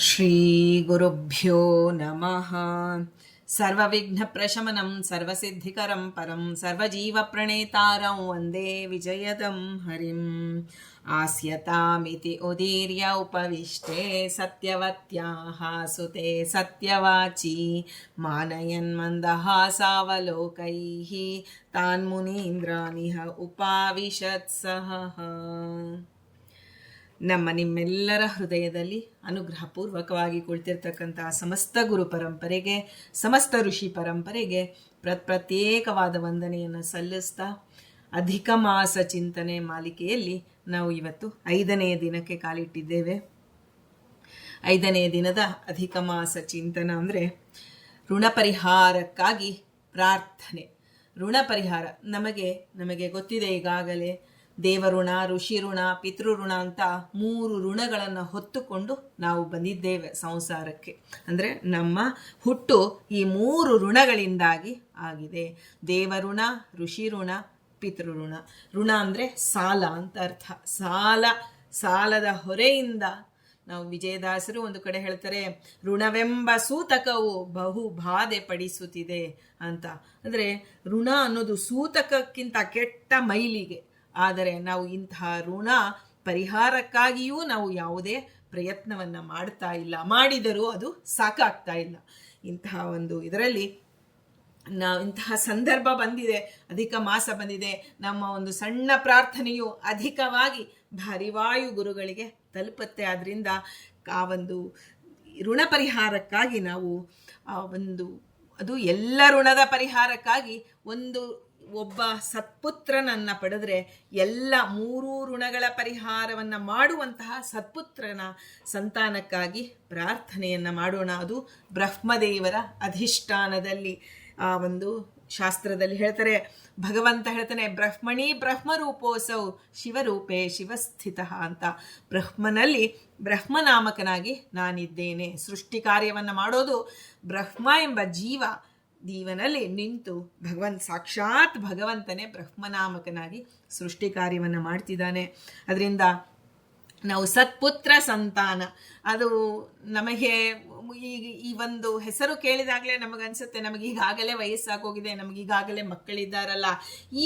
ಶ್ರೀಗುರುಭ್ಯೋ ನಮಃ. ಸರ್ವವಿಘ್ನಪ್ರಶಮನಂ ಸರ್ವಸಿದ್ಧಿಕರಂ ಪರಂ ಸರ್ವಜೀವಪ್ರಣೇತಾರಂ ವಂದೇ ವಿಜಯದಂ ಹರಿಂ. ಆಸ್ಯತಾಮಿತಿ ಉದೀರ್ಯ ಉಪವಿಷ್ಟೆ ಸತ್ಯವತ್ಯಾಃ ಸುತೆ ಸತ್ಯವಾಚಿ ಮಾನಯನ್ ಮಂದಹಾಸಾವಲೋಕೈಃ ತಾನ್ ಮುನೀಂದ್ರಾನಿಹ ಉಪಾವಿಶತ್ಸಹ. ನಿಮ್ಮೆಲ್ಲರ ಹೃದಯದಲ್ಲಿ ಅನುಗ್ರಹಪೂರ್ವಕವಾಗಿ ಕುಳಿತಿರ್ತಕ್ಕಂತಹ ಸಮಸ್ತ ಗುರು ಪರಂಪರೆಗೆ, ಸಮಸ್ತ ಋಷಿ ಪರಂಪರೆಗೆ ಪ್ರತ್ಯೇಕವಾದ ವಂದನೆಯನ್ನು ಸಲ್ಲಿಸ್ತಾ, ಅಧಿಕ ಮಾಸ ಚಿಂತನೆ ಮಾಲಿಕೆಯಲ್ಲಿ ನಾವು ಇವತ್ತು 5ನೇ ದಿನಕ್ಕೆ ಕಾಲಿಟ್ಟಿದ್ದೇವೆ. 5ನೇ ದಿನದ ಅಧಿಕ ಮಾಸ ಚಿಂತನ ಅಂದರೆ ಋಣ ಪರಿಹಾರಕ್ಕಾಗಿ ಪ್ರಾರ್ಥನೆ. ಋಣ ಪರಿಹಾರ ನಮಗೆ ಗೊತ್ತಿದೆ ಈಗಾಗಲೇ. ದೇವಋಣ, ಋಷಿ ಋಣ, ಪಿತೃಋಣ ಅಂತ 3 ಋಣಗಳನ್ನು ಹೊತ್ತುಕೊಂಡು ನಾವು ಬಂದಿದ್ದೇವೆ ಸಂಸಾರಕ್ಕೆ. ಅಂದರೆ ನಮ್ಮ ಹುಟ್ಟು ಈ 3 ಋಣಗಳಿಂದಾಗಿ ಆಗಿದೆ. ದೇವಋಣ, ಋಷಿ ಋಣ, ಪಿತೃಋಣ. ಋಣ ಅಂದರೆ ಸಾಲ ಅಂತ ಅರ್ಥ. ಸಾಲದ ಹೊರೆಯಿಂದ ನಾವು, ವಿಜಯದಾಸರು ಒಂದು ಕಡೆ ಹೇಳ್ತಾರೆ, ಋಣವೆಂಬ ಸೂತಕವು ಬಹು ಬಾಧೆ ಪಡಿಸುತ್ತಿದೆ ಅಂತ. ಅಂದರೆ ಋಣ ಅನ್ನೋದು ಸೂತಕಕ್ಕಿಂತ ಕೆಟ್ಟ ಮೈಲಿಗೆ. ಆದರೆ ನಾವು ಇಂತಹ ಋಣ ಪರಿಹಾರಕ್ಕಾಗಿಯೂ ನಾವು ಯಾವುದೇ ಪ್ರಯತ್ನವನ್ನು ಮಾಡ್ತಾ ಇಲ್ಲ. ಮಾಡಿದರೂ ಅದು ಸಾಕಾಗ್ತಾ ಇಲ್ಲ. ಇಂತಹ ಒಂದು ಇದರಲ್ಲಿ ಇಂತಹ ಸಂದರ್ಭ ಬಂದಿದೆ, ಅಧಿಕ ಮಾಸ ಬಂದಿದೆ. ನಮ್ಮ ಒಂದು ಸಣ್ಣ ಪ್ರಾರ್ಥನೆಯು ಅಧಿಕವಾಗಿ ಭಾರಿವಾಯು ಗುರುಗಳಿಗೆ ತಲುಪುತ್ತೆ. ಆದ್ದರಿಂದ ಆ ಒಂದು ಋಣ ಪರಿಹಾರಕ್ಕಾಗಿ ನಾವು ಅದು ಎಲ್ಲ ಋಣದ ಪರಿಹಾರಕ್ಕಾಗಿ ಒಬ್ಬ ಸತ್ಪುತ್ರನನ್ನ ಪಡೆದ್ರೆ ಎಲ್ಲ 3 ಋಣಗಳ ಪರಿಹಾರವನ್ನ ಮಾಡುವಂತಹ ಸತ್ಪುತ್ರನ ಸಂತಾನಕ್ಕಾಗಿ ಪ್ರಾರ್ಥನೆಯನ್ನ ಮಾಡೋಣ. ಅದು ಬ್ರಹ್ಮದೇವರ ಅಧಿಷ್ಠಾನದಲ್ಲಿ ಆ ಒಂದು ಶಾಸ್ತ್ರದಲ್ಲಿ ಹೇಳ್ತಾರೆ, ಭಗವಂತ ಹೇಳ್ತಾನೆ, ಬ್ರಹ್ಮಣಿ ಬ್ರಹ್ಮರೂಪೋಸೌ ಶಿವರೂಪೇ ಶಿವಸ್ಥಿತ ಅಂತ. ಬ್ರಹ್ಮನಲ್ಲಿ ಬ್ರಹ್ಮನಾಮಕನಾಗಿ ನಾನಿದ್ದೇನೆ. ಸೃಷ್ಟಿ ಕಾರ್ಯವನ್ನು ಮಾಡೋದು ಬ್ರಹ್ಮ ಎಂಬ ಜೀವನಲ್ಲಿ ನಿಂತು ಸಾಕ್ಷಾತ್ ಭಗವಂತನೇ ಬ್ರಹ್ಮನಾಮಕನಾಗಿ ಸೃಷ್ಟಿ ಕಾರ್ಯವನ್ನು ಮಾಡ್ತಿದ್ದಾನೆ. ಅದರಿಂದ ನಾವು ಸತ್ಪುತ್ರ ಸಂತಾನ, ಅದು ನಮಗೆ ಈ ಒಂದು ಹೆಸರು ಕೇಳಿದಾಗಲೇ ನಮಗನ್ಸುತ್ತೆ, ನಮಗೀಗಾಗಲೇ ವಯಸ್ಸಾಗೋಗಿದೆ, ನಮಗೀಗಾಗಲೇ ಮಕ್ಕಳಿದ್ದಾರಲ್ಲ,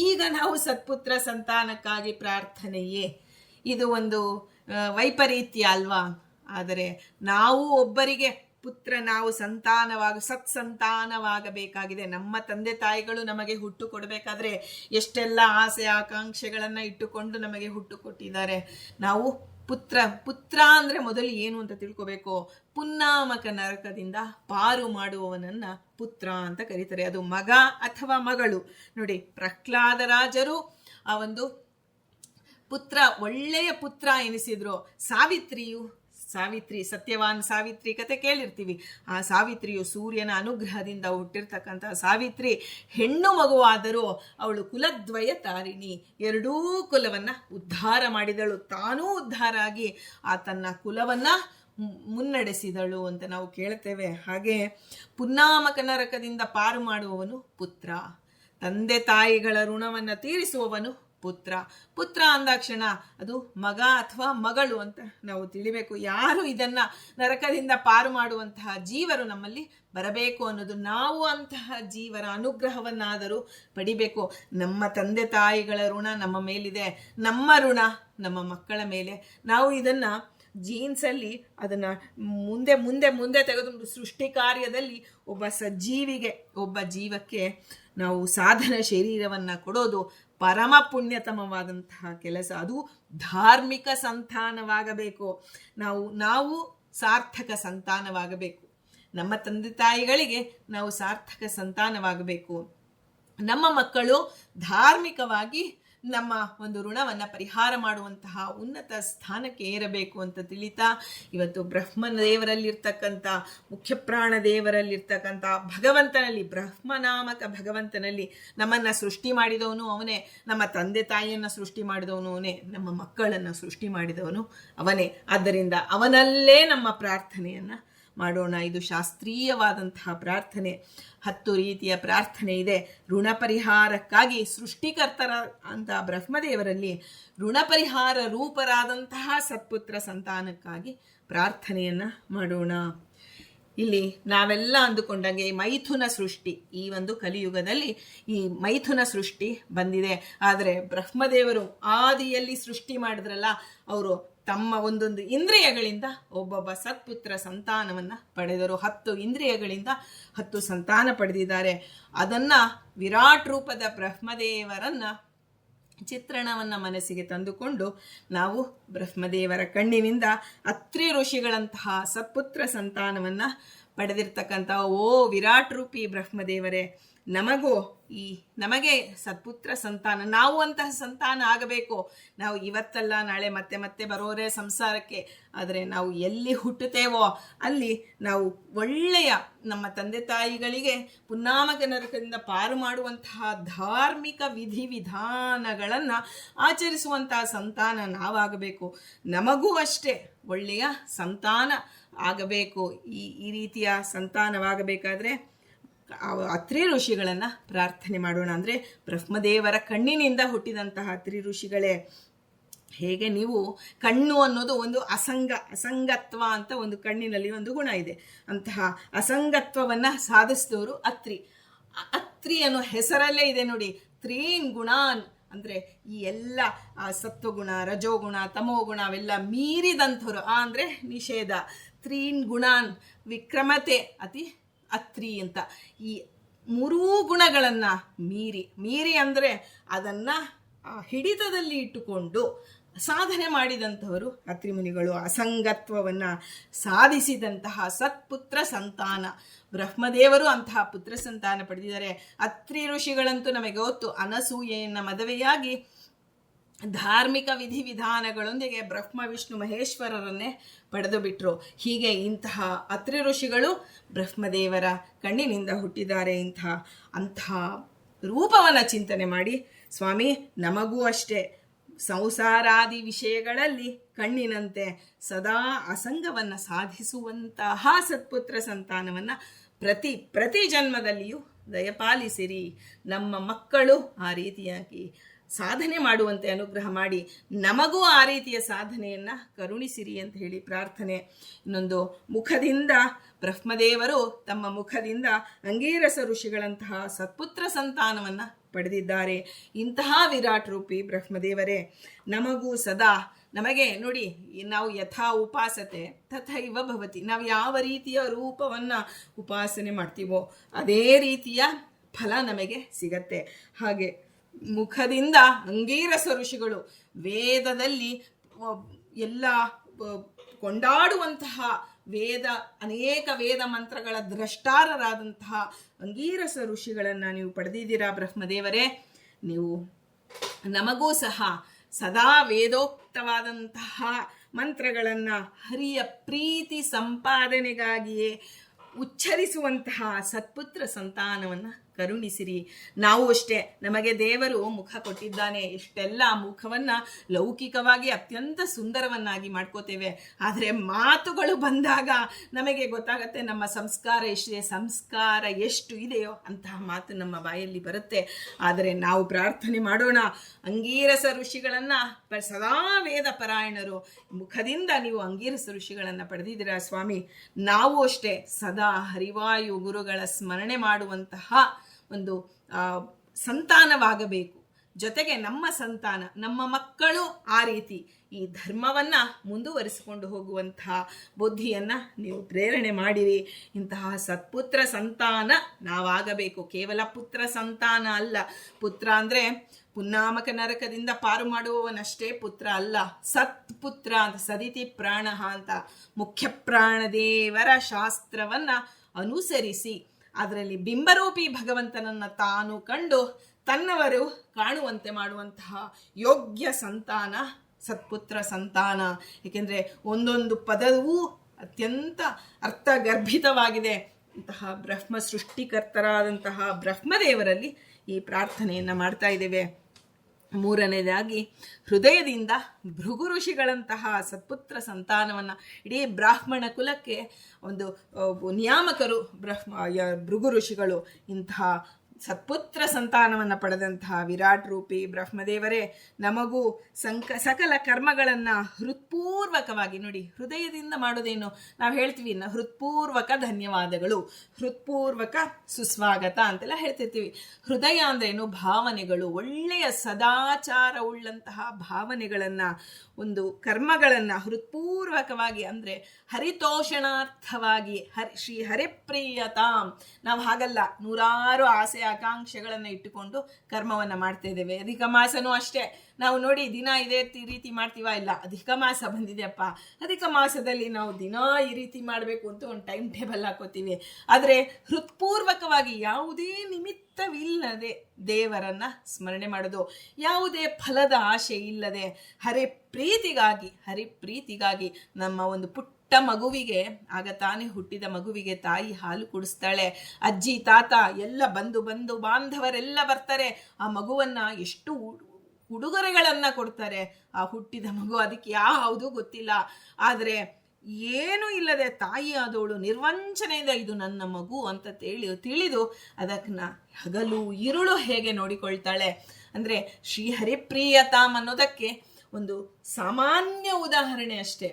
ಈಗ ನಾವು ಸತ್ಪುತ್ರ ಸಂತಾನಕ್ಕಾಗಿ ಪ್ರಾರ್ಥನೆಯೇ. ಇದು ಒಂದು ವೈಪರೀತ್ಯ ಅಲ್ವಾ? ಆದರೆ ನಾವು ಒಬ್ಬರಿಗೆ ನಾವು ಸತ್ಸಂತಾನವಾಗಬೇಕಾಗಿದೆ. ನಮ್ಮ ತಂದೆ ತಾಯಿಗಳು ನಮಗೆ ಹುಟ್ಟು ಕೊಡಬೇಕಾದ್ರೆ ಎಷ್ಟೆಲ್ಲ ಆಸೆ ಆಕಾಂಕ್ಷೆಗಳನ್ನು ಇಟ್ಟುಕೊಂಡು ನಮಗೆ ಹುಟ್ಟು ಕೊಟ್ಟಿದ್ದಾರೆ. ನಾವು ಪುತ್ರ ಅಂದರೆ ಮೊದಲು ಏನು ಅಂತ ತಿಳ್ಕೋಬೇಕು. ಪುನ್ನಾಮಕ ನರಕದಿಂದ ಪಾರು ಮಾಡುವವನನ್ನ ಪುತ್ರ ಅಂತ ಕರೀತಾರೆ. ಅದು ಮಗ ಅಥವಾ ಮಗಳು. ನೋಡಿ, ಪ್ರಹ್ಲಾದರಾಜರು ಆ ಒಂದು ಒಳ್ಳೆಯ ಪುತ್ರ ಎನಿಸಿದ್ರು. ಸಾವಿತ್ರಿ ಸತ್ಯವಾನ್ ಸಾವಿತ್ರಿ ಕತೆ ಕೇಳಿರ್ತೀವಿ. ಆ ಸಾವಿತ್ರಿಯು ಸೂರ್ಯನ ಅನುಗ್ರಹದಿಂದ ಹುಟ್ಟಿರ್ತಕ್ಕಂಥ ಸಾವಿತ್ರಿ ಹೆಣ್ಣು ಮಗುವಾದರೂ ಅವಳು ಕುಲದ್ವಯ ತಾರಿಣಿ, 2 ಕುಲವನ್ನ ಉದ್ಧಾರ ಮಾಡಿದಳು. ತಾನೂ ಉದ್ಧಾರ ಆಗಿ ಆ ತನ್ನ ಕುಲವನ್ನ ಮುನ್ನಡೆಸಿದಳು ಅಂತ ನಾವು ಕೇಳ್ತೇವೆ. ಹಾಗೆ ಪುನ್ನಾಮಕ ನರಕದಿಂದ ಪಾರು ಮಾಡುವವನು ಪುತ್ರ, ತಂದೆ ತಾಯಿಗಳ ಋಣವನ್ನು ತೀರಿಸುವವನು ಪುತ್ರ ಅಂದಾಕ್ಷಣ ಅದು ಮಗ ಅಥವಾ ಮಗಳು ಅಂತ ನಾವು ತಿಳಿಬೇಕು. ಯಾರು ಇದನ್ನ ನರಕದಿಂದ ಪಾರು ಮಾಡುವಂತಹ ಜೀವರು ನಮ್ಮಲ್ಲಿ ಬರಬೇಕು ಅನ್ನೋದು, ನಾವು ಅಂತಹ ಜೀವರ ಅನುಗ್ರಹವನ್ನಾದರೂ ಪಡಿಬೇಕು. ನಮ್ಮ ತಂದೆ ತಾಯಿಗಳ ಋಣ ನಮ್ಮ ಮೇಲಿದೆ, ನಮ್ಮ ಋಣ ನಮ್ಮ ಮಕ್ಕಳ ಮೇಲೆ. ನಾವು ಇದನ್ನ ಜೀನ್ಸಲ್ಲಿ ಅದನ್ನ ಮುಂದೆ ಮುಂದೆ ಮುಂದೆ ತೆಗೆದು ಸೃಷ್ಟಿ ಕಾರ್ಯದಲ್ಲಿ ಒಬ್ಬ ಜೀವಕ್ಕೆ ನಾವು ಸಾಧನ ಶರೀರವನ್ನ ಕೊಡೋದು ಪರಮ ಪುಣ್ಯತಮವಾದಂತಹ ಕೆಲಸ. ಅದು ಧಾರ್ಮಿಕ ಸಂತಾನವಾಗಬೇಕು. ನಾವು ಸಾರ್ಥಕ ಸಂತಾನವಾಗಬೇಕು. ನಮ್ಮ ತಂದೆ ತಾಯಿಗಳಿಗೆ ನಾವು ಸಾರ್ಥಕ ಸಂತಾನವಾಗಬೇಕು. ನಮ್ಮ ಮಕ್ಕಳು ಧಾರ್ಮಿಕವಾಗಿ ನಮ್ಮ ಒಂದು ಋಣವನ್ನು ಪರಿಹಾರ ಮಾಡುವಂತಹ ಉನ್ನತ ಸ್ಥಾನಕ್ಕೆ ಏರಬೇಕು ಅಂತ ತಿಳಿತಾ, ಇವತ್ತು ಬ್ರಹ್ಮದೇವರಲ್ಲಿರ್ತಕ್ಕಂಥ, ಮುಖ್ಯ ಪ್ರಾಣ ದೇವರಲ್ಲಿರ್ತಕ್ಕಂಥ ಭಗವಂತನಲ್ಲಿ, ಬ್ರಹ್ಮನಾಮಕ ಭಗವಂತನಲ್ಲಿ ನಮ್ಮನ್ನು ಸೃಷ್ಟಿ ಮಾಡಿದವನು ಅವನೇ, ನಮ್ಮ ತಂದೆ ತಾಯಿಯನ್ನು ಸೃಷ್ಟಿ ಮಾಡಿದವನು ಅವನೇ, ನಮ್ಮ ಮಕ್ಕಳನ್ನು ಸೃಷ್ಟಿ ಮಾಡಿದವನು ಅವನೇ. ಆದ್ದರಿಂದ ಅವನಲ್ಲೇ ನಮ್ಮ ಪ್ರಾರ್ಥನೆಯನ್ನು ಮಾಡೋಣ. ಇದು ಶಾಸ್ತ್ರೀಯವಾದಂತಹ ಪ್ರಾರ್ಥನೆ. 10 ರೀತಿಯ ಪ್ರಾರ್ಥನೆ ಇದೆ ಋಣ ಪರಿಹಾರಕ್ಕಾಗಿ. ಸೃಷ್ಟಿಕರ್ತರ ಅಂತ ಬ್ರಹ್ಮದೇವರಲ್ಲಿ ಋಣ ಪರಿಹಾರ ರೂಪರಾದಂತಹ ಸತ್ಪುತ್ರ ಸಂತಾನಕ್ಕಾಗಿ ಪ್ರಾರ್ಥನೆಯನ್ನು ಮಾಡೋಣ. ಇಲ್ಲಿ ನಾವೆಲ್ಲ ಅಂದುಕೊಂಡಂಗೆ ಮೈಥುನ ಸೃಷ್ಟಿ, ಈ ಒಂದು ಕಲಿಯುಗದಲ್ಲಿ ಈ ಮೈಥುನ ಸೃಷ್ಟಿ ಬಂದಿದೆ. ಆದರೆ ಬ್ರಹ್ಮದೇವರು ಆದಿಯಲ್ಲಿ ಸೃಷ್ಟಿ ಮಾಡಿದ್ರಲ್ಲ, ಅವರು ತಮ್ಮ ಒಂದೊಂದು ಇಂದ್ರಿಯಗಳಿಂದ ಒಬ್ಬೊಬ್ಬ ಸತ್ಪುತ್ರ ಸಂತಾನವನ್ನು ಪಡೆದರು. 10 ಇಂದ್ರಿಯಗಳಿಂದ 10 ಸಂತಾನ ಪಡೆದಿದ್ದಾರೆ. ಅದನ್ನು ವಿರಾಟ್ ರೂಪದ ಬ್ರಹ್ಮದೇವರನ್ನು ಚಿತ್ರಣವನ್ನು ಮನಸ್ಸಿಗೆ ತಂದುಕೊಂಡು ನಾವು ಬ್ರಹ್ಮದೇವರ ಕಣ್ಣಿನಿಂದ ಅತ್ರಿ ಋಷಿಗಳಂತಹ ಸತ್ಪುತ್ರ ಸಂತಾನವನ್ನು ಪಡೆದಿರ್ತಕ್ಕಂಥ ಓ ವಿರಾಟ್ ರೂಪಿ ಬ್ರಹ್ಮದೇವರೇ, ನಮಗೆ ಸತ್ಪುತ್ರ ಸಂತಾನ, ನಾವು ಅಂತಹ ಸಂತಾನ ಆಗಬೇಕು. ನಾವು ಇವತ್ತಲ್ಲ ನಾಳೆ ಮತ್ತೆ ಮತ್ತೆ ಬರೋರೇ ಸಂಸಾರಕ್ಕೆ. ಆದರೆ ನಾವು ಎಲ್ಲಿ ಹುಟ್ಟುತ್ತೇವೋ ಅಲ್ಲಿ ನಾವು ಒಳ್ಳೆಯ ನಮ್ಮ ತಂದೆ ತಾಯಿಗಳಿಗೆ ಪುನ್ನಾಮಕ ನರಕದಿಂದ ಪಾರು ಮಾಡುವಂತಹ ಧಾರ್ಮಿಕ ವಿಧಿವಿಧಾನಗಳನ್ನು ಆಚರಿಸುವಂತಹ ಸಂತಾನ ನಾವಾಗಬೇಕು. ನಮಗೂ ಅಷ್ಟೇ ಒಳ್ಳೆಯ ಸಂತಾನ ಆಗಬೇಕು. ಈ ರೀತಿಯ ಸಂತಾನವಾಗಬೇಕಾದ್ರೆ ಅತ್ರಿ ಋಷಿಗಳನ್ನು ಪ್ರಾರ್ಥನೆ ಮಾಡೋಣ. ಅಂದರೆ ಬ್ರಹ್ಮದೇವರ ಕಣ್ಣಿನಿಂದ ಹುಟ್ಟಿದಂತಹ ಅತ್ರಿ ಋಷಿಗಳೇ, ಹೇಗೆ ನೀವು ಕಣ್ಣು ಅನ್ನೋದು ಒಂದು ಅಸಂಗತ್ವ ಅಂತ ಒಂದು ಕಣ್ಣಿನಲ್ಲಿ ಒಂದು ಗುಣ ಇದೆ. ಅಂತಹ ಅಸಂಗತ್ವವನ್ನು ಸಾಧಿಸಿದವರು ಅತ್ರಿ ಅನ್ನೋ ಹೆಸರಲ್ಲೇ ಇದೆ ನೋಡಿ. 3 ಗುಣಾನ್ ಅಂದರೆ ಈ ಎಲ್ಲ ಸತ್ವಗುಣ, ರಜೋಗುಣ, ತಮೋಗುಣ ಅವೆಲ್ಲ ಮೀರಿದಂಥವ್ರು. ಅಂದರೆ ನಿಷೇಧ. 3 ಗುಣಾನ್ ವಿಕ್ರಮತೆ ಅತ್ರಿ ಅಂತ. ಈ 3 ಗುಣಗಳನ್ನು ಮೀರಿ ಅಂದರೆ ಅದನ್ನು ಹಿಡಿತದಲ್ಲಿ ಇಟ್ಟುಕೊಂಡು ಸಾಧನೆ ಮಾಡಿದಂಥವರು ಅತ್ರಿ ಮುನಿಗಳು. ಅಸಂಗತ್ವವನ್ನು ಸಾಧಿಸಿದಂತಹ ಸತ್ಪುತ್ರ ಸಂತಾನ ಬ್ರಹ್ಮದೇವರು ಅಂತಹ ಪುತ್ರ ಸಂತಾನ ಪಡೆದಿದ್ದಾರೆ. ಅತ್ರಿ ಋಷಿಗಳಂತೂ ನಮಗೆ ಗೊತ್ತು, ಅನಸೂಯೆಯನ್ನು ಮದುವೆಯಾಗಿ ಧಾರ್ಮಿಕ ವಿಧಿವಿಧಾನಗಳೊಂದಿಗೆ ಬ್ರಹ್ಮ ವಿಷ್ಣು ಮಹೇಶ್ವರರನ್ನೇ ಪಡೆದು ಬಿಟ್ರು. ಹೀಗೆ ಇಂತಹ ಅತ್ರಿ ಋಷಿಗಳು ಬ್ರಹ್ಮದೇವರ ಕಣ್ಣಿನಿಂದ ಹುಟ್ಟಿದ್ದಾರೆ. ಅಂತಹ ರೂಪವನ್ನು ಚಿಂತನೆ ಮಾಡಿ, ಸ್ವಾಮಿ ನಮಗೂ ಅಷ್ಟೇ ಸಂಸಾರಾದಿ ವಿಷಯಗಳಲ್ಲಿ ಕಣ್ಣಿನಂತೆ ಸದಾ ಅಸಂಗವನ್ನು ಸಾಧಿಸುವಂತಹ ಸತ್ಪುತ್ರ ಸಂತಾನವನ್ನು ಪ್ರತಿ ಜನ್ಮದಲ್ಲಿಯೂ ದಯಪಾಲಿಸಿರಿ. ನಮ್ಮ ಮಕ್ಕಳು ಆ ರೀತಿಯಾಗಿ ಸಾಧನೆ ಮಾಡುವಂತೆ ಅನುಗ್ರಹ ಮಾಡಿ ನಮಗೂ ಆ ರೀತಿಯ ಸಾಧನೆಯನ್ನು ಕರುಣಿಸಿರಿ ಅಂತ ಹೇಳಿ ಪ್ರಾರ್ಥನೆ. ಇನ್ನೊಂದು ಮುಖದಿಂದ ಬ್ರಹ್ಮದೇವರು ತಮ್ಮ ಮುಖದಿಂದ ಅಂಗೀರಸ ಋಷಿಗಳಂತಹ ಸತ್ಪುತ್ರ ಸಂತಾನವನ್ನು ಪಡೆದಿದ್ದಾರೆ. ಇಂತಹ ವಿರಾಟ್ ರೂಪಿ ಬ್ರಹ್ಮದೇವರೇ, ನಮಗೂ ಸದಾ ನಮಗೆ ನೋಡಿ, ನಾವು ಯಥಾ ಉಪಾಸತೆ ತಥೈವ ಭವತಿ. ನಾವು ಯಾವ ರೀತಿಯ ರೂಪವನ್ನು ಉಪಾಸನೆ ಮಾಡ್ತೀವೋ ಅದೇ ರೀತಿಯ ಫಲ ನಮಗೆ ಸಿಗತ್ತೆ. ಹಾಗೆ ಮುಖದಿಂದ ಅಂಗೀರಸ ಋಷಿಗಳು ವೇದದಲ್ಲಿ ಎಲ್ಲ ಕೊಂಡಾಡುವಂತಹ ಅನೇಕ ವೇದ ಮಂತ್ರಗಳ ದ್ರಷ್ಟಾರರಾದಂತಹ ಅಂಗೀರಸ ಋಷಿಗಳನ್ನು ನೀವು ಪಡೆದಿದ್ದೀರಾ ಬ್ರಹ್ಮದೇವರೇ. ನೀವು ನಮಗೂ ಸಹ ಸದಾ ವೇದೋಕ್ತವಾದಂತಹ ಮಂತ್ರಗಳನ್ನು ಹರಿಯ ಪ್ರೀತಿ ಸಂಪಾದನೆಗಾಗಿಯೇ ಉಚ್ಚರಿಸುವಂತಹ ಸತ್ಪುತ್ರ ಸಂತಾನವನ್ನು ಕರುಣಿಸಿರಿ. ನಾವು ಅಷ್ಟೇ, ನಮಗೆ ದೇವರು ಮುಖ ಕೊಟ್ಟಿದ್ದಾನೆ, ಎಷ್ಟೆಲ್ಲ ಮುಖವನ್ನು ಲೌಕಿಕವಾಗಿ ಅತ್ಯಂತ ಸುಂದರವನ್ನಾಗಿ ಮಾಡ್ಕೋತೇವೆ. ಆದರೆ ಮಾತುಗಳು ಬಂದಾಗ ನಮಗೆ ಗೊತ್ತಾಗತ್ತೆ ನಮ್ಮ ಸಂಸ್ಕಾರ ಎಷ್ಟು ಇದೆಯೋ ಅಂತಹ ಮಾತು ನಮ್ಮ ಬಾಯಲ್ಲಿ ಬರುತ್ತೆ. ಆದರೆ ನಾವು ಪ್ರಾರ್ಥನೆ ಮಾಡೋಣ, ಅಂಗೀರಸ ಋಷಿಗಳನ್ನು ಸದಾ ವೇದ ಪರಾಯಣರು ಮುಖದಿಂದ ನೀವು ಅಂಗೀರಸ ಋಷಿಗಳನ್ನು ಪಡೆದಿದ್ದೀರಾ ಸ್ವಾಮಿ. ನಾವು ಅಷ್ಟೇ ಸದಾ ಹರಿವಾಯು ಗುರುಗಳ ಸ್ಮರಣೆ ಮಾಡುವಂತಹ ಒಂದು ಸಂತಾನವಾಗಬೇಕು. ಜೊತೆಗೆ ನಮ್ಮ ಸಂತಾನ, ನಮ್ಮ ಮಕ್ಕಳು ಆ ರೀತಿ ಈ ಧರ್ಮವನ್ನು ಮುಂದುವರಿಸಿಕೊಂಡು ಹೋಗುವಂತಹ ಬುದ್ಧಿಯನ್ನು ನೀವು ಪ್ರೇರಣೆ ಮಾಡಿರಿ. ಇಂತಹ ಸತ್ಪುತ್ರ ಸಂತಾನ ನಾವಾಗಬೇಕು. ಕೇವಲ ಪುತ್ರ ಸಂತಾನ ಅಲ್ಲ. ಪುತ್ರ ಅಂದರೆ ಪುನ್ನಾಮಕ ನರಕದಿಂದ ಪಾರು ಮಾಡುವವನಷ್ಟೇ ಪುತ್ರ ಅಲ್ಲ, ಸತ್ಪುತ್ರ ಅಂತ ಸದಿತಿ ಪ್ರಾಣ ಅಂತ ಮುಖ್ಯ ಪ್ರಾಣದೇವರ ಶಾಸ್ತ್ರವನ್ನು ಅನುಸರಿಸಿ ಅದರಲ್ಲಿ ಬಿಂಬರೂಪಿ ಭಗವಂತನನ್ನು ತಾನು ಕಂಡು ತನ್ನವರು ಕಾಣುವಂತೆ ಮಾಡುವಂತಹ ಯೋಗ್ಯ ಸಂತಾನ ಸತ್ಪುತ್ರ ಸಂತಾನ. ಏಕೆಂದರೆ ಒಂದೊಂದು ಪದವೂ ಅತ್ಯಂತ ಅರ್ಥಗರ್ಭಿತವಾಗಿದೆ. ಇಂತಹ ಬ್ರಹ್ಮ ಸೃಷ್ಟಿಕರ್ತರಾದಂತಹ ಬ್ರಹ್ಮದೇವರಲ್ಲಿ ಈ ಪ್ರಾರ್ಥನೆಯನ್ನು ಮಾಡ್ತಾ ಇದ್ದೇವೆ. ಮೂರನೇದಾಗಿ ಹೃದಯದಿಂದ ಭೃಗು ಋಷಿಗಳಂತಹ ಸತ್ಪುತ್ರ ಸಂತಾನವನ್ನು, ಇಡೀ ಬ್ರಾಹ್ಮಣ ಕುಲಕ್ಕೆ ಒಂದು ನಿಯಾಮಕರು ಭೃಗು ಋಷಿಗಳು. ಇಂತಹ ಸತ್ಪುತ್ರ ಸಂತಾನವನ್ನು ಪಡೆದಂತಹ ವಿರಾಟ್ ರೂಪಿ ಬ್ರಹ್ಮದೇವರೇ ನಮಗೂ ಸಕಲ ಕರ್ಮಗಳನ್ನು ಹೃತ್ಪೂರ್ವಕವಾಗಿ ನೋಡಿ, ಹೃದಯದಿಂದ ಮಾಡೋದೇನು ನಾವು ಹೇಳ್ತೀವಿ, ಹೃತ್ಪೂರ್ವಕ ಧನ್ಯವಾದಗಳು, ಹೃತ್ಪೂರ್ವಕ ಸುಸ್ವಾಗತ ಅಂತೆಲ್ಲ ಹೇಳ್ತಿರ್ತೀವಿ. ಹೃದಯ ಅಂದ್ರೇನು? ಭಾವನೆಗಳು, ಒಳ್ಳೆಯ ಸದಾಚಾರವುಳ್ಳಂತಹ ಭಾವನೆಗಳನ್ನು, ಒಂದು ಕರ್ಮಗಳನ್ನು ಹೃತ್ಪೂರ್ವಕವಾಗಿ ಅಂದರೆ ಹರಿತೋಷಣಾರ್ಥವಾಗಿ ಶ್ರೀ ಹರಿಪ್ರಿಯತಾಂ. ನಾವು ಹಾಗಲ್ಲ, ನೂರಾರು ಆಸೆ ಆಕಾಂಕ್ಷೆಗಳನ್ನು ಇಟ್ಟುಕೊಂಡು ಕರ್ಮವನ್ನು ಮಾಡ್ತಾ ಇದ್ದೇವೆ. ಅಧಿಕ ಮಾಸನೂ ಅಷ್ಟೇ, ನಾವು ನೋಡಿ ದಿನ ಇದೇ ರೀತಿ ಮಾಡ್ತೀವ? ಇಲ್ಲ, ಅಧಿಕ ಮಾಸ ಬಂದಿದೆಯಪ್ಪ, ಅಧಿಕ ಮಾಸದಲ್ಲಿ ನಾವು ದಿನ ಈ ರೀತಿ ಮಾಡಬೇಕು ಅಂತ ಒಂದು ಟೈಮ್ ಟೇಬಲ್ ಹಾಕೋತೀವಿ. ಆದರೆ ಹೃತ್ಪೂರ್ವಕವಾಗಿ ಯಾವುದೇ ನಿಮಿತ್ತವಿಲ್ಲದೆ ದೇವರನ್ನ ಸ್ಮರಣೆ ಮಾಡೋದು, ಯಾವುದೇ ಫಲದ ಆಶೆ ಇಲ್ಲದೆ ಹರಿಪ್ರೀತಿಗಾಗಿ ನಮ್ಮ ಒಂದು ಪುಟ್ಟ ಮಗುವಿಗೆ, ಆಗ ತಾನೇ ಹುಟ್ಟಿದ ಮಗುವಿಗೆ ತಾಯಿ ಹಾಲು ಕುಡಿಸ್ತಾಳೆ, ಅಜ್ಜಿ ತಾತ ಎಲ್ಲ ಬಂಧು ಬಾಂಧವರೆಲ್ಲ ಬರ್ತಾರೆ, ಆ ಮಗುವನ್ನ ಎಷ್ಟು ಉಡುಗೊರೆಗಳನ್ನ ಕೊಡ್ತಾರೆ. ಆ ಹುಟ್ಟಿದ ಮಗು ಅದಕ್ಕೆ ಯಾವುದು ಗೊತ್ತಿಲ್ಲ, ಆದರೆ ಏನೂ ಇಲ್ಲದೆ ತಾಯಿ ಆದವಳು ನಿರ್ವಂಚನೆಯಿಂದ ಇದು ನನ್ನ ಮಗು ಅಂತ ತಿಳಿದು ಅದನ್ನ ಹಗಲು ಇರುಳು ಹೇಗೆ ನೋಡಿಕೊಳ್ತಾಳೆ. ಅಂದರೆ ಶ್ರೀ ಹರಿಪ್ರಿಯತಾಮ್ ಅನ್ನೋದಕ್ಕೆ ಒಂದು ಸಾಮಾನ್ಯ ಉದಾಹರಣೆ ಅಷ್ಟೇ.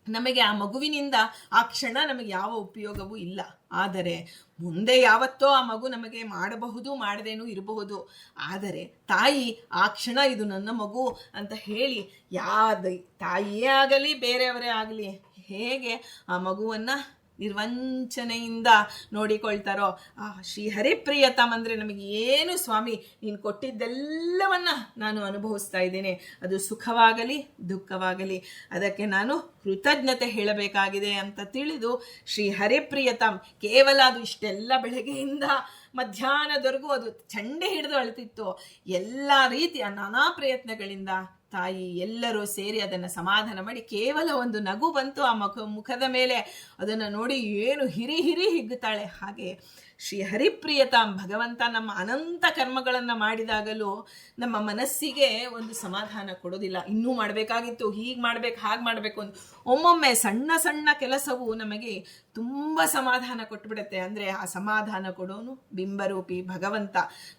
ನಮಗೆ ಆ ಮಗುವಿನಿಂದ ಆ ಕ್ಷಣ ನಮಗೆ ಯಾವ ಉಪಯೋಗವೂ ಇಲ್ಲ, ಆದರೆ ಮುಂದೆ ಯಾವತ್ತೋ ಆ ಮಗು ನಮಗೆ ಮಾಡಬಹುದು, ಮಾಡದೇನೂ ಇರಬಹುದು. ಆದರೆ ತಾಯಿ ಆ ಕ್ಷಣ ಇದು ನನ್ನ ಮಗು ಅಂತ ಹೇಳಿ ತಾಯಿಯೇ ಆಗಲಿ ಬೇರೆಯವರೇ ಆಗಲಿ ಹೇಗೆ ಆ ಮಗುವನ್ನು ನಿರ್ವಂಚನೆಯಿಂದ ನೋಡಿಕೊಳ್ತಾರೋ, ಆ ಶ್ರೀ ಹರಿಪ್ರಿಯತಮ್ ಅಂದರೆ ನಮಗೆ ಏನು ಸ್ವಾಮಿ ನೀನು ಕೊಟ್ಟಿದ್ದೆಲ್ಲವನ್ನ ನಾನು ಅನುಭವಿಸ್ತಾ ಇದ್ದೇನೆ, ಅದು ಸುಖವಾಗಲಿ ದುಃಖವಾಗಲಿ ಅದಕ್ಕೆ ನಾನು ಕೃತಜ್ಞತೆ ಹೇಳಬೇಕಾಗಿದೆ ಅಂತ ತಿಳಿದು ಶ್ರೀ ಹರಿಪ್ರಿಯತಮ್ ಕೇವಲ ಅದು ಇಷ್ಟೆಲ್ಲ ಬೆಳಗ್ಗೆಯಿಂದ ಮಧ್ಯಾಹ್ನದವರೆಗೂ ಅದು ಚಂಡೆ ಹಿಡಿದು ಅಳ್ತಿತ್ತು. ಎಲ್ಲ ರೀತಿಯ ನಾನಾ ಪ್ರಯತ್ನಗಳಿಂದ ತಾಯಿ ಎಲ್ಲರೂ ಸೇರಿ ಅದನ್ನು ಸಮಾಧಾನ ಮಾಡಿ ಕೇವಲ ಒಂದು ನಗು ಬಂತು ಆ ಮುಖದ ಮೇಲೆ. ಅದನ್ನು ನೋಡಿ ಏನು ಹಿರಿ ಹಿಗ್ಗುತ್ತಾಳೆ. ಹಾಗೆ ಶ್ರೀ ಹರಿಪ್ರಿಯತಾಂ ಭಗವಂತ ನಮ್ಮ ಅನಂತ ಕರ್ಮಗಳನ್ನು ಮಾಡಿದಾಗಲೂ ನಮ್ಮ ಮನಸ್ಸಿಗೆ ಒಂದು ಸಮಾಧಾನ ಕೊಡೋದಿಲ್ಲ. ಇನ್ನೂ ಮಾಡಬೇಕಾಗಿತ್ತು, ಹೀಗೆ ಮಾಡಬೇಕು ಹಾಗೆ ಮಾಡಬೇಕು ಅಂತ ಒಮ್ಮೊಮ್ಮೆ ಸಣ್ಣ ಕೆಲಸವು ನಮಗೆ ತುಂಬ ಸಮಾಧಾನ ಕೊಟ್ಟುಬಿಡುತ್ತೆ. ಅಂದರೆ ಆ ಸಮಾಧಾನ ಕೊಡೋನು ಬಿಂಬರೂಪಿ ಭಗವಂತ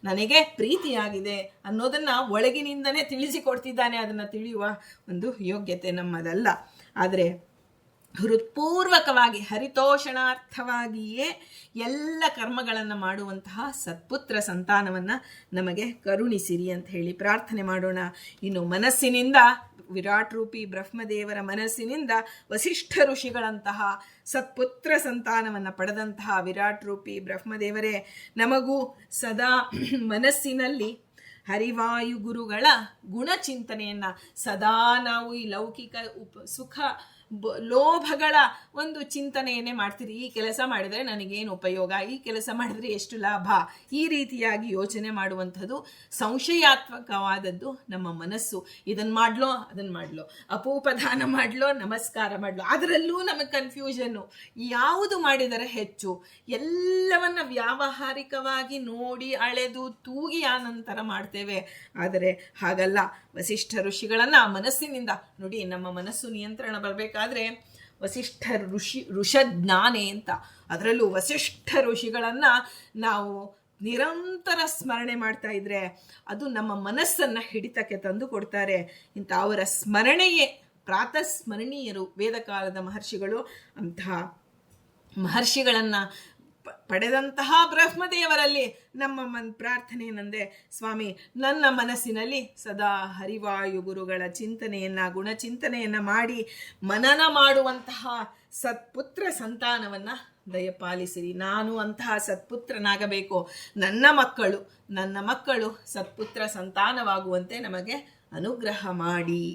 ನನಗೆ ಪ್ರೀತಿಯಾಗಿದೆ ಅನ್ನೋದನ್ನು ಒಳಗಿನಿಂದನೇ ತಿಳಿಸಿಕೊಡ್ತಿದ್ದಾನೆ. ಅದನ್ನು ತಿಳಿಯುವ ಒಂದು ಯೋಗ್ಯತೆ ನಮ್ಮದಲ್ಲ. ಆದರೆ ಹೃತ್ಪೂರ್ವಕವಾಗಿ ಹರಿತೋಷಣಾರ್ಥವಾಗಿಯೇ ಎಲ್ಲ ಕರ್ಮಗಳನ್ನು ಮಾಡುವಂತಹ ಸತ್ಪುತ್ರ ಸಂತಾನವನ್ನು ನಮಗೆ ಕರುಣಿಸಿರಿ ಅಂತ ಹೇಳಿ ಪ್ರಾರ್ಥನೆ ಮಾಡೋಣ. ಇನ್ನು ಮನಸ್ಸಿನಿಂದ ವಿರಾಟ್ ರೂಪಿ ಬ್ರಹ್ಮದೇವರ ಮನಸ್ಸಿನಿಂದ ವಸಿಷ್ಠ ಋಷಿಗಳಂತಹ ಸತ್ಪುತ್ರ ಸಂತಾನವನ್ನು ಪಡೆದಂತಹ ವಿರಾಟ್ ರೂಪಿ ಬ್ರಹ್ಮದೇವರೇ ನಮಗೂ ಸದಾ ಮನಸ್ಸಿನಲ್ಲಿ ಹರಿವಾಯು ಗುರುಗಳ ಗುಣಚಿಂತನೆಯನ್ನು ಸದಾ ನಾವು ಈ ಲೌಕಿಕ ಸುಖ ಲೋಭಗಳ ಒಂದು ಚಿಂತನೆಯನ್ನೇ ಮಾಡ್ತೀರಿ. ಈ ಕೆಲಸ ಮಾಡಿದರೆ ನನಗೇನು ಉಪಯೋಗ, ಈ ಕೆಲಸ ಮಾಡಿದರೆ ಎಷ್ಟು ಲಾಭ, ಈ ರೀತಿಯಾಗಿ ಯೋಚನೆ ಮಾಡುವಂಥದ್ದು ಸಂಶಯಾತ್ಮಕವಾದದ್ದು ನಮ್ಮ ಮನಸ್ಸು. ಇದನ್ನು ಮಾಡ್ಲೋ ಅದನ್ನು ಮಾಡ್ಲೋ, ಅಪೋಪದಾನ ಮಾಡ್ಲೋ ನಮಸ್ಕಾರ ಮಾಡ್ಲೋ, ಅದರಲ್ಲೂ ನಮಗೆ ಕನ್ಫ್ಯೂಷನ್ನು. ಯಾವುದು ಮಾಡಿದರೆ ಹೆಚ್ಚು, ಎಲ್ಲವನ್ನ ವ್ಯಾವಹಾರಿಕವಾಗಿ ನೋಡಿ ಅಳೆದು ತೂಗಿ ಆ ನಂತರ ಮಾಡ್ತೇವೆ. ಆದರೆ ಹಾಗಲ್ಲ. ವಸಿಷ್ಠ ಋಷಿಗಳನ್ನು ಆ ಮನಸ್ಸಿನಿಂದ ನೋಡಿ, ನಮ್ಮ ಮನಸ್ಸು ನಿಯಂತ್ರಣ ಬರಬೇಕಾದ್ರೆ ವಸಿಷ್ಠ ಋಷಜ್ಞಾನೆ ಅಂತ, ಅದರಲ್ಲೂ ವಸಿಷ್ಠ ಋಷಿಗಳನ್ನು ನಾವು ನಿರಂತರ ಸ್ಮರಣೆ ಮಾಡ್ತಾ ಇದ್ರೆ ಅದು ನಮ್ಮ ಮನಸ್ಸನ್ನು ಹಿಡಿತಕ್ಕೆ ತಂದು ಕೊಡ್ತಾರೆ. ಇಂಥ ಅವರ ಸ್ಮರಣೆಯೇ ಪ್ರಾತಃ ಸ್ಮರಣೀಯರು ವೇದಕಾಲದ ಮಹರ್ಷಿಗಳು. ಅಂತಹ ಮಹರ್ಷಿಗಳನ್ನು ಪಡೆದಂತಹ ಬ್ರಹ್ಮದೇವರಲ್ಲಿ ನಮ್ಮ ಪ್ರಾರ್ಥನೆ ಏನಂದರೆ, ಸ್ವಾಮಿ ನನ್ನ ಮನಸ್ಸಿನಲ್ಲಿ ಸದಾ ಹರಿವಾಯು ಗುರುಗಳ ಚಿಂತನೆಯನ್ನು ಗುಣಚಿಂತನೆಯನ್ನು ಮಾಡಿ ಮನನ ಮಾಡುವಂತಹ ಸತ್ಪುತ್ರ ಸಂತಾನವನ್ನು ದಯಪಾಲಿಸಿರಿ. ನಾನು ಅಂತಹ ಸತ್ಪುತ್ರನಾಗಬೇಕು, ನನ್ನ ಮಕ್ಕಳು ಸತ್ಪುತ್ರ ಸಂತಾನವಾಗುವಂತೆ ನಮಗೆ ಅನುಗ್ರಹ ಮಾಡಿ.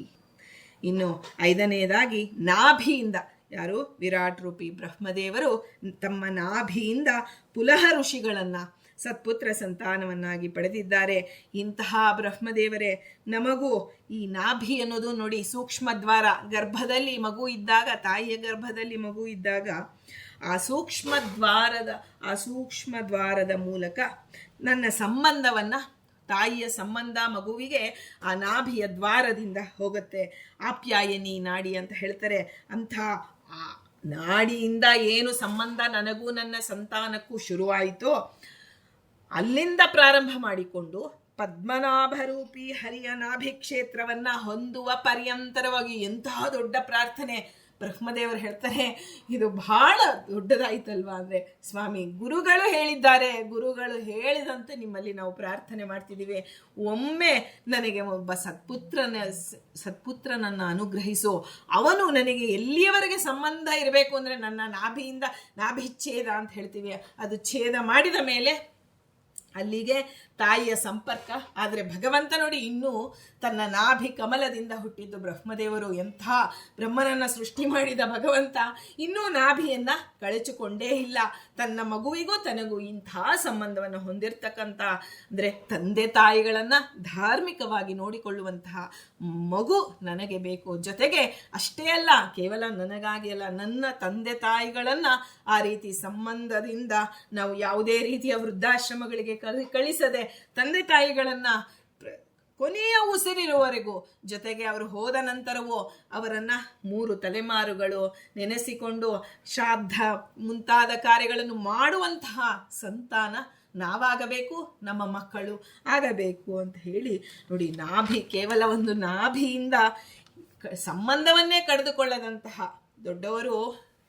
ಇನ್ನು 5ನೇದಾಗಿ ನಾಭಿಯಿಂದ, ಯಾರು ವಿರಾಟ್ ರೂಪಿ ಬ್ರಹ್ಮದೇವರು ತಮ್ಮ ನಾಭಿಯಿಂದ ಪುಲಹ ಋಷಿಗಳನ್ನು ಸತ್ಪುತ್ರ ಸಂತಾನವನ್ನಾಗಿ ಪಡೆದಿದ್ದಾರೆ. ಇಂತಹ ಬ್ರಹ್ಮದೇವರೇ ನಮಗೂ ಈ ನಾಭಿ ಅನ್ನೋದು ನೋಡಿ, ಸೂಕ್ಷ್ಮ ದ್ವಾರ, ಗರ್ಭದಲ್ಲಿ ಮಗು ಇದ್ದಾಗ, ತಾಯಿಯ ಗರ್ಭದಲ್ಲಿ ಮಗು ಇದ್ದಾಗ ಆ ಸೂಕ್ಷ್ಮ ದ್ವಾರದ ಮೂಲಕ ನನ್ನ ಸಂಬಂಧವನ್ನು, ತಾಯಿಯ ಸಂಬಂಧ ಮಗುವಿಗೆ ಆ ನಾಭಿಯ ದ್ವಾರದಿಂದ ಹೋಗುತ್ತೆ. ಆಪ್ಯಾಯನಿ ನಾಡಿ ಅಂತ ಹೇಳ್ತಾರೆ. ಅಂಥ ಆ ನಾಡಿಯಿಂದ ಏನು ಸಂಬಂಧ ನನಗೂ ನನ್ನ ಸಂತಾನಕ್ಕೂ ಶುರುವಾಯಿತೋ ಅಲ್ಲಿಂದ ಪ್ರಾರಂಭ ಮಾಡಿಕೊಂಡು ಪದ್ಮನಾಭರೂಪಿ ಹರಿಯ ನಾಭಿಕ್ಷೇತ್ರವನ್ನ ಹೊಂದುವ ಪರ್ಯಂತರವಾಗಿ ಎಂತಹ ದೊಡ್ಡ ಪ್ರಾರ್ಥನೆ. ಬ್ರಹ್ಮದೇವರು ಹೇಳ್ತಾರೆ, ಇದು ಬಹಳ ದೊಡ್ಡದಾಯ್ತಲ್ವಾ ಅಂದ್ರೆ, ಸ್ವಾಮಿ ಗುರುಗಳು ಹೇಳಿದ್ದಾರೆ, ಗುರುಗಳು ಹೇಳಿದಂತೆ ನಿಮ್ಮಲ್ಲಿ ನಾವು ಪ್ರಾರ್ಥನೆ ಮಾಡ್ತಿದ್ದೀವಿ. ಒಮ್ಮೆ ನನಗೆ ಒಬ್ಬ ಸತ್ಪುತ್ರನನ್ನ ಅನುಗ್ರಹಿಸು. ಅವನು ನನಗೆ ಎಲ್ಲಿಯವರೆಗೆ ಸಂಬಂಧ ಇರಬೇಕು ಅಂದ್ರೆ ನನ್ನ ನಾಭಿಚ್ಛೇದ ಅಂತ ಹೇಳ್ತೀವಿ, ಅದು ಛೇದ ಮಾಡಿದ ಮೇಲೆ ಅಲ್ಲಿಗೆ ತಾಯಿಯ ಸಂಪರ್ಕ. ಆದರೆ ಭಗವಂತ ನೋಡಿ, ಇನ್ನೂ ತನ್ನ ನಾಭಿ ಕಮಲದಿಂದ ಹುಟ್ಟಿದ್ದು ಬ್ರಹ್ಮದೇವರು, ಎಂಥ ಬ್ರಹ್ಮನನ್ನ ಸೃಷ್ಟಿ ಮಾಡಿದ ಭಗವಂತ ಇನ್ನೂ ನಾಭಿಯನ್ನ ಕಳಚಿಕೊಂಡೇ ಇಲ್ಲ. ತನ್ನ ಮಗುವಿಗೂ ತನಗೂ ಇಂಥ ಸಂಬಂಧವನ್ನು ಹೊಂದಿರತಕ್ಕಂಥ, ಅಂದ್ರೆ ತಂದೆ ತಾಯಿಗಳನ್ನ ಧಾರ್ಮಿಕವಾಗಿ ನೋಡಿಕೊಳ್ಳುವಂತಹ ಮಗು ನನಗೆ ಬೇಕು. ಜೊತೆಗೆ ಅಷ್ಟೇ ಅಲ್ಲ, ಕೇವಲ ನನಗಾಗಿ ಅಲ್ಲ, ನನ್ನ ತಂದೆ ತಾಯಿಗಳನ್ನ ಆ ರೀತಿ ಸಂಬಂಧದಿಂದ ನಾವು ಯಾವುದೇ ರೀತಿಯ ವೃದ್ಧಾಶ್ರಮಗಳಿಗೆ ಕಳಿಸದೆ ತಂದೆ ತಾಯಿಗಳನ್ನ ಕೊನೆಯ ಉಸಿರಿರುವವರೆಗೂ, ಜೊತೆಗೆ ಅವರು ಹೋದ ನಂತರವೂ ಅವರನ್ನ 3 ತಲೆಮಾರುಗಳು ನೆನೆಸಿಕೊಂಡು ಶ್ರಾದ್ದ ಮುಂತಾದ ಕಾರ್ಯಗಳನ್ನು ಮಾಡುವಂತಹ ಸಂತಾನ ನಾವಾಗಬೇಕು, ನಮ್ಮ ಮಕ್ಕಳು ಆಗಬೇಕು ಅಂತ ಹೇಳಿ ನೋಡಿ. ನಾಭಿ, ಕೇವಲ ಒಂದು ನಾಭಿಯಿಂದ ಸಂಬಂಧವನ್ನೇ ಕಡಿದುಕೊಳ್ಳದಂತಹ ದೊಡ್ಡವರು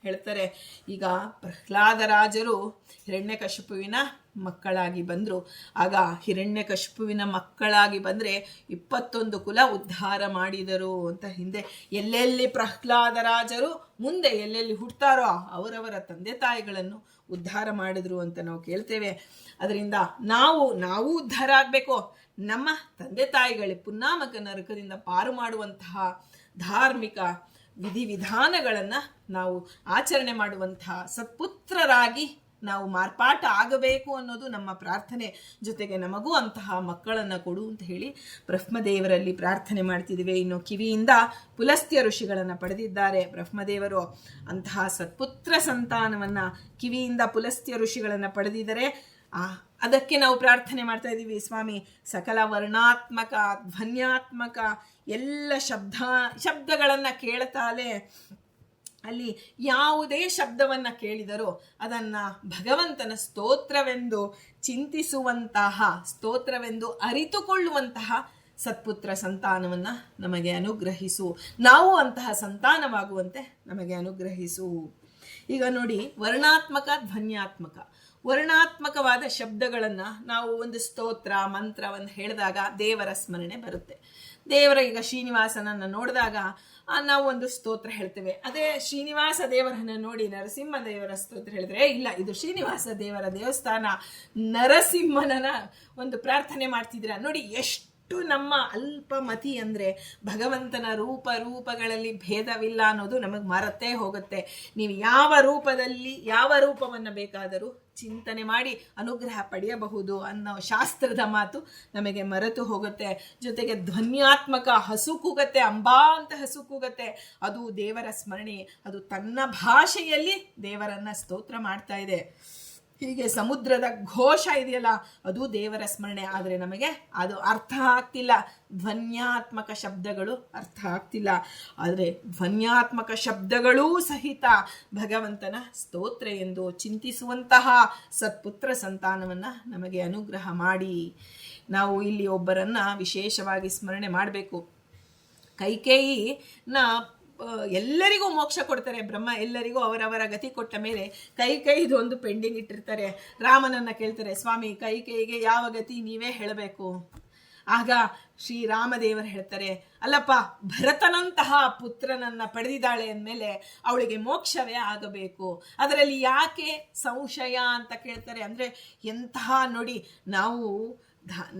ಹೇಳ್ತಾರೆ. ಈಗ ಪ್ರಹ್ಲಾದರಾಜರು ಹಿರಣ್ಯಕಶಿಪುವಿನ ಮಕ್ಕಳಾಗಿ ಬಂದರು. ಆಗ ಹಿರಣ್ಯಕಶಿಪುವಿನ ಮಕ್ಕಳಾಗಿ ಬಂದರೆ 21 ಕುಲ ಉದ್ಧಾರ ಮಾಡಿದರು ಅಂತ ಹಿಂದೆ ಎಲ್ಲೆಲ್ಲಿ ಪ್ರಹ್ಲಾದರಾಜರು ಮುಂದೆ ಎಲ್ಲೆಲ್ಲಿ ಹುಡ್ತಾರೋ ಅವರವರ ತಂದೆ ತಾಯಿಗಳನ್ನು ಉದ್ಧಾರ ಮಾಡಿದ್ರು ಅಂತ ನಾವು ಕೇಳ್ತೇವೆ. ಅದರಿಂದ ನಾವು ಉದ್ಧಾರ ಆಗಬೇಕು. ನಮ್ಮ ತಂದೆ ತಾಯಿಗಳೇ ಪುನ್ನಾಮಕ ನರಕದಿಂದ ಪಾರು ಮಾಡುವಂತಹ ಧಾರ್ಮಿಕ ವಿಧಿವಿಧಾನಗಳನ್ನು ನಾವು ಆಚರಣೆ ಮಾಡುವಂತಹ ಸತ್ಪುತ್ರರಾಗಿ ನಾವು ಮಾರ್ಪಾಟ ಆಗಬೇಕು ಅನ್ನೋದು ನಮ್ಮ ಪ್ರಾರ್ಥನೆ. ಜೊತೆಗೆ ನಮಗೂ ಅಂತಹ ಮಕ್ಕಳನ್ನು ಕೊಡು ಅಂತ ಹೇಳಿ ಬ್ರಹ್ಮದೇವರಲ್ಲಿ ಪ್ರಾರ್ಥನೆ ಮಾಡ್ತಿದ್ದೀವಿ. ಇನ್ನು ಕಿವಿಯಿಂದ ಪುಲಸ್ತ್ಯ ಋಷಿಗಳನ್ನು ಪಡೆದಿದ್ದಾರೆ ಬ್ರಹ್ಮದೇವರು. ಅಂತಹ ಸತ್ಪುತ್ರ ಸಂತಾನವನ್ನ ಕಿವಿಯಿಂದ ಪುಲಸ್ತ್ಯ ಋಷಿಗಳನ್ನು ಪಡೆದಿದ್ದಾರೆ. ಅದಕ್ಕೆ ನಾವು ಪ್ರಾರ್ಥನೆ ಮಾಡ್ತಾ ಇದ್ದೀವಿ, ಸ್ವಾಮಿ ಸಕಲ ವರ್ಣಾತ್ಮಕ ಧ್ವನ್ಯಾತ್ಮಕ ಎಲ್ಲ ಶಬ್ದಗಳನ್ನು ಕೇಳ್ತಾಲೆ ಅಲ್ಲಿ ಯಾವುದೇ ಶಬ್ದವನ್ನ ಕೇಳಿದರೂ ಅದನ್ನ ಭಗವಂತನ ಸ್ತೋತ್ರವೆಂದು ಚಿಂತಿಸುವಂತಹ, ಸ್ತೋತ್ರವೆಂದು ಅರಿತುಕೊಳ್ಳುವಂತಹ ಸತ್ಪುತ್ರ ಸಂತಾನವನ್ನ ನಮಗೆ ಅನುಗ್ರಹಿಸು. ನಾವು ಅಂತಹ ಸಂತಾನವಾಗುವಂತೆ ನಮಗೆ ಅನುಗ್ರಹಿಸು. ಈಗ ನೋಡಿ, ವರ್ಣಾತ್ಮಕ ಧ್ವನ್ಯಾತ್ಮಕ, ವರ್ಣಾತ್ಮಕವಾದ ಶಬ್ದಗಳನ್ನು ನಾವು ಒಂದು ಸ್ತೋತ್ರ ಮಂತ್ರವನ್ನು ಹೇಳಿದಾಗ ದೇವರ ಸ್ಮರಣೆ ಬರುತ್ತೆ. ದೇವರ, ಈಗ ಶ್ರೀನಿವಾಸನನ್ನು ನೋಡಿದಾಗ ನಾವು ಒಂದು ಸ್ತೋತ್ರ ಹೇಳ್ತೇವೆ. ಅದೇ ಶ್ರೀನಿವಾಸ ದೇವರನ್ನು ನೋಡಿ ನರಸಿಂಹ ದೇವರ ಸ್ತೋತ್ರ ಹೇಳಿದ್ರೆ, ಇಲ್ಲ ಇದು ಶ್ರೀನಿವಾಸ ದೇವರ ದೇವಸ್ಥಾನ, ನರಸಿಂಹನ ಒಂದು ಪ್ರಾರ್ಥನೆ ಮಾಡ್ತಿದ್ದೀರಾ ನೋಡಿ. ಎಷ್ಟು ನಮ್ಮ ಅಲ್ಪಮತಿ ಅಂದ್ರೆ ಭಗವಂತನ ರೂಪಗಳಲ್ಲಿ ಭೇದವಿಲ್ಲ ಅನ್ನೋದು ನಮಗೆ ಮರೆತೇ ಹೋಗುತ್ತೆ. ನೀವು ಯಾವ ರೂಪದಲ್ಲಿ ಯಾವ ರೂಪವನ್ನ ಬೇಕಾದರೂ ಚಿಂತನೆ ಮಾಡಿ ಅನುಗ್ರಹ ಪಡೆಯಬಹುದು ಅನ್ನೋ ಶಾಸ್ತ್ರದ ಮಾತು ನಮಗೆ ಮರೆತು ಹೋಗುತ್ತೆ. ಜೊತೆಗೆ ಧ್ವನ್ಯಾತ್ಮಕ ಹಸು ಕೂಗತ್ತೆ, ಅಂಬಾ ಅಂತ ಹಸು ಕೂಗತ್ತೆ, ಅದು ದೇವರ ಸ್ಮರಣೆ, ಅದು ತನ್ನ ಭಾಷೆಯಲ್ಲಿ ದೇವರನ್ನ ಸ್ತೋತ್ರ ಮಾಡ್ತಾ ಇದೆ. ಹೀಗೆ ಸಮುದ್ರದ ಘೋಷ ಇದೆಯಲ್ಲ, ಅದು ದೇವರ ಸ್ಮರಣೆ. ಆದರೆ ನಮಗೆ ಅದು ಅರ್ಥ ಆಗ್ತಿಲ್ಲ, ಧ್ವನ್ಯಾತ್ಮಕ ಶಬ್ದಗಳು ಅರ್ಥ ಆಗ್ತಿಲ್ಲ. ಆದರೆ ಧ್ವನ್ಯಾತ್ಮಕ ಶಬ್ದಗಳೂ ಸಹಿತ ಭಗವಂತನ ಸ್ತೋತ್ರ ಎಂದು ಚಿಂತಿಸುವಂತಹ ಸತ್ಪುತ್ರ ಸಂತಾನವನ್ನ ನಮಗೆ ಅನುಗ್ರಹ ಮಾಡಿ. ನಾವು ಇಲ್ಲಿ ಒಬ್ಬರನ್ನ ವಿಶೇಷವಾಗಿ ಸ್ಮರಣೆ ಮಾಡಬೇಕು. ಕೈಕೇಯಿನ ಎಲ್ಲರಿಗೂ ಮೋಕ್ಷ ಕೊಡ್ತಾರೆ ಬ್ರಹ್ಮ, ಎಲ್ಲರಿಗೂ ಅವರವರ ಗತಿ ಕೊಟ್ಟ ಮೇಲೆ ಕೈಕೇಯಿದು ಒಂದು ಪೆಂಡಿಂಗ್ ಇಟ್ಟಿರ್ತಾರೆ. ರಾಮನನ್ನ ಕೇಳ್ತಾರೆ, ಸ್ವಾಮಿ ಕೈಕೇಯಿಗೆ ಯಾವ ಗತಿ ನೀವೇ ಹೇಳಬೇಕು. ಆಗ ಶ್ರೀರಾಮದೇವರು ಹೇಳ್ತಾರೆ, ಅಲ್ಲಪ್ಪ ಭರತನಂತಹ ಪುತ್ರನನ್ನ ಪಡೆದಿದ್ದಾಳೆ ಅಂದಮೇಲೆ ಅವಳಿಗೆ ಮೋಕ್ಷವೇ ಆಗಬೇಕು, ಅದರಲ್ಲಿ ಯಾಕೆ ಸಂಶಯ ಅಂತ ಕೇಳ್ತಾರೆ. ಅಂದ್ರೆ ಎಂತಹ ನೋಡಿ,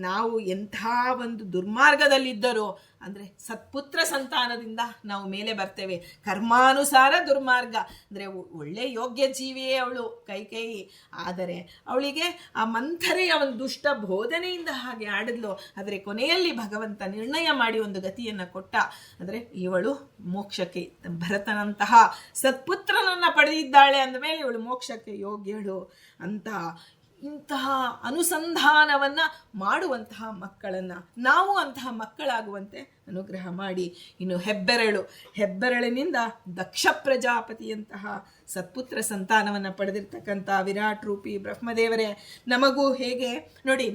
ನಾವು ಎಂಥ ಒಂದು ದುರ್ಮಾರ್ಗದಲ್ಲಿದ್ದರೂ ಅಂದರೆ ಸತ್ಪುತ್ರ ಸಂತಾನದಿಂದ ನಾವು ಮೇಲೆ ಬರ್ತೇವೆ. ಕರ್ಮಾನುಸಾರ ದುರ್ಮಾರ್ಗ ಅಂದರೆ ಒಳ್ಳೆ ಯೋಗ್ಯ ಜೀವಿಯೇ ಅವಳು ಕೈಕೇಯಿ, ಆದರೆ ಅವಳಿಗೆ ಆ ಮಂಥರೆಯ ಒಂದು ದುಷ್ಟ ಬೋಧನೆಯಿಂದ ಹಾಗೆ ಆಡಿದ್ಲು. ಆದರೆ ಕೊನೆಯಲ್ಲಿ ಭಗವಂತ ನಿರ್ಣಯ ಮಾಡಿ ಒಂದು ಗತಿಯನ್ನು ಕೊಟ್ಟ. ಅಂದರೆ ಇವಳು ಮೋಕ್ಷಕ್ಕೆ, ಭರತನಂತಹ ಸತ್ಪುತ್ರನನ್ನು ಪಡೆದಿದ್ದಾಳೆ ಅಂದಮೇಲೆ ಇವಳು ಮೋಕ್ಷಕ್ಕೆ ಯೋಗ್ಯಳು ಅಂತ ಇಂತಹ ಅನುಸಂಧಾನವನ್ನ ಮಾಡುವಂತಹ ಮಕ್ಕಳನ್ನ ನಾವು ಅಂತಹ ಮಕ್ಕಳಾಗುವಂತೆ ಅನುಗ್ರಹ ಮಾಡಿ. ಇನ್ನು ಹೆಬ್ಬೆರಳಿನಿಂದ ದಕ್ಷ ಪ್ರಜಾಪತಿಯಂತಹ ಸತ್ಪುತ್ರ ಸಂತಾನವನ್ನ ಪಡೆದಿರ್ತಕ್ಕಂಥ ವಿರಾಟ್ ರೂಪಿ ಬ್ರಹ್ಮದೇವರೇ, ನಮಗೂ ಹೇಗೆ ನೋಡಿ,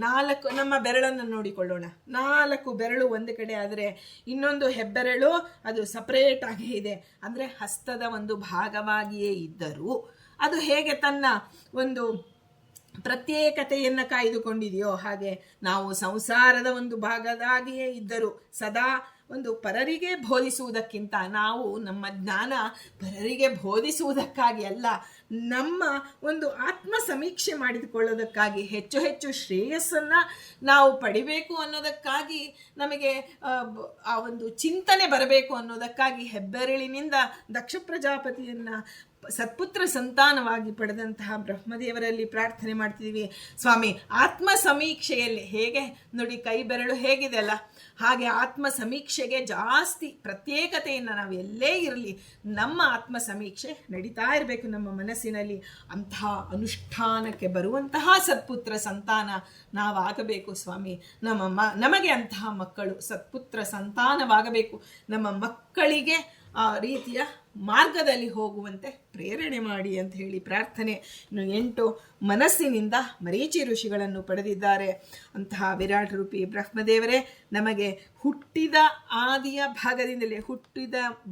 ನಮ್ಮ ಬೆರಳನ್ನು ನೋಡಿಕೊಳ್ಳೋಣ. 4 ಬೆರಳು ಒಂದು ಕಡೆ ಆದರೆ ಇನ್ನೊಂದು ಹೆಬ್ಬೆರಳು ಅದು ಸಪರೇಟ್ ಆಗಿ ಇದೆ, ಅಂದ್ರೆ ಹಸ್ತದ ಒಂದು ಭಾಗವಾಗಿಯೇ ಇದ್ದರೂ ಅದು ಹೇಗೆ ತನ್ನ ಒಂದು ಪ್ರತ್ಯೇಕತೆಯನ್ನು ಕಾಯ್ದುಕೊಂಡಿದೆಯೋ ಹಾಗೆ ನಾವು ಸಂಸಾರದ ಒಂದು ಭಾಗದಾಗಿಯೇ ಇದ್ದರೂ ಸದಾ ಒಂದು ಪರರಿಗೆ ಬೋಧಿಸುವುದಕ್ಕಿಂತ ನಾವು ನಮ್ಮ ಜ್ಞಾನ ಪರರಿಗೆ ಬೋಧಿಸುವುದಕ್ಕಾಗಿ ಅಲ್ಲ, ನಮ್ಮ ಒಂದು ಆತ್ಮ ಸಮೀಕ್ಷೆ ಮಾಡಿಕೊಳ್ಳೋದಕ್ಕಾಗಿ, ಹೆಚ್ಚು ಹೆಚ್ಚು ಶ್ರೇಯಸ್ಸನ್ನು ನಾವು ಪಡಿಬೇಕು ಅನ್ನೋದಕ್ಕಾಗಿ, ನಮಗೆ ಆ ಒಂದು ಚಿಂತನೆ ಬರಬೇಕು ಅನ್ನೋದಕ್ಕಾಗಿ ಹೆಬ್ಬೆರಳಿನಿಂದ ದಕ್ಷ ಪ್ರಜಾಪತಿಯನ್ನು ಸತ್ಪುತ್ರ ಸಂತಾನವಾಗಿ ಪಡೆದಂತಹ ಬ್ರಹ್ಮದೇವರಲ್ಲಿ ಪ್ರಾರ್ಥನೆ ಮಾಡ್ತಿದ್ದೀವಿ. ಸ್ವಾಮಿ, ಆತ್ಮ ಸಮೀಕ್ಷೆಯಲ್ಲಿ ಹೇಗೆ ನೋಡಿ ಕೈ ಬೆರಳು ಹೇಗಿದೆ ಅಲ್ಲ, ಹಾಗೆ ಆತ್ಮ ಸಮೀಕ್ಷೆಗೆ ಜಾಸ್ತಿ ಪ್ರತ್ಯೇಕತೆಯನ್ನು ನಾವು ಎಲ್ಲೇ ಇರಲಿ ನಮ್ಮ ಆತ್ಮ ಸಮೀಕ್ಷೆ ನಡೀತಾ ಇರಬೇಕು ನಮ್ಮ ಮನಸ್ಸಿನಲ್ಲಿ. ಅಂತಹ ಅನುಷ್ಠಾನಕ್ಕೆ ಬರುವಂತಹ ಸತ್ಪುತ್ರ ಸಂತಾನ ನಾವಾಗಬೇಕು ಸ್ವಾಮಿ. ನಮಗೆ ಅಂತಹ ಮಕ್ಕಳು ಸತ್ಪುತ್ರ ಸಂತಾನವಾಗಬೇಕು. ನಮ್ಮ ಮಕ್ಕಳಿಗೆ ಆ ರೀತಿಯ ಮಾರ್ಗದಲ್ಲಿ ಹೋಗುವಂತೆ ಪ್ರೇರಣೆ ಮಾಡಿ ಅಂತ ಹೇಳಿ ಪ್ರಾರ್ಥನೆ. ಇನ್ನು 8 ಮನಸ್ಸಿನಿಂದ ಮರೀಚಿ ಋಷಿಗಳನ್ನು ಪಡೆದಿದ್ದಾರೆ. ಅಂತಹ ವಿರಾಟ್ ರೂಪಿ ಬ್ರಹ್ಮದೇವರೇ, ನಮಗೆ ಹುಟ್ಟಿದ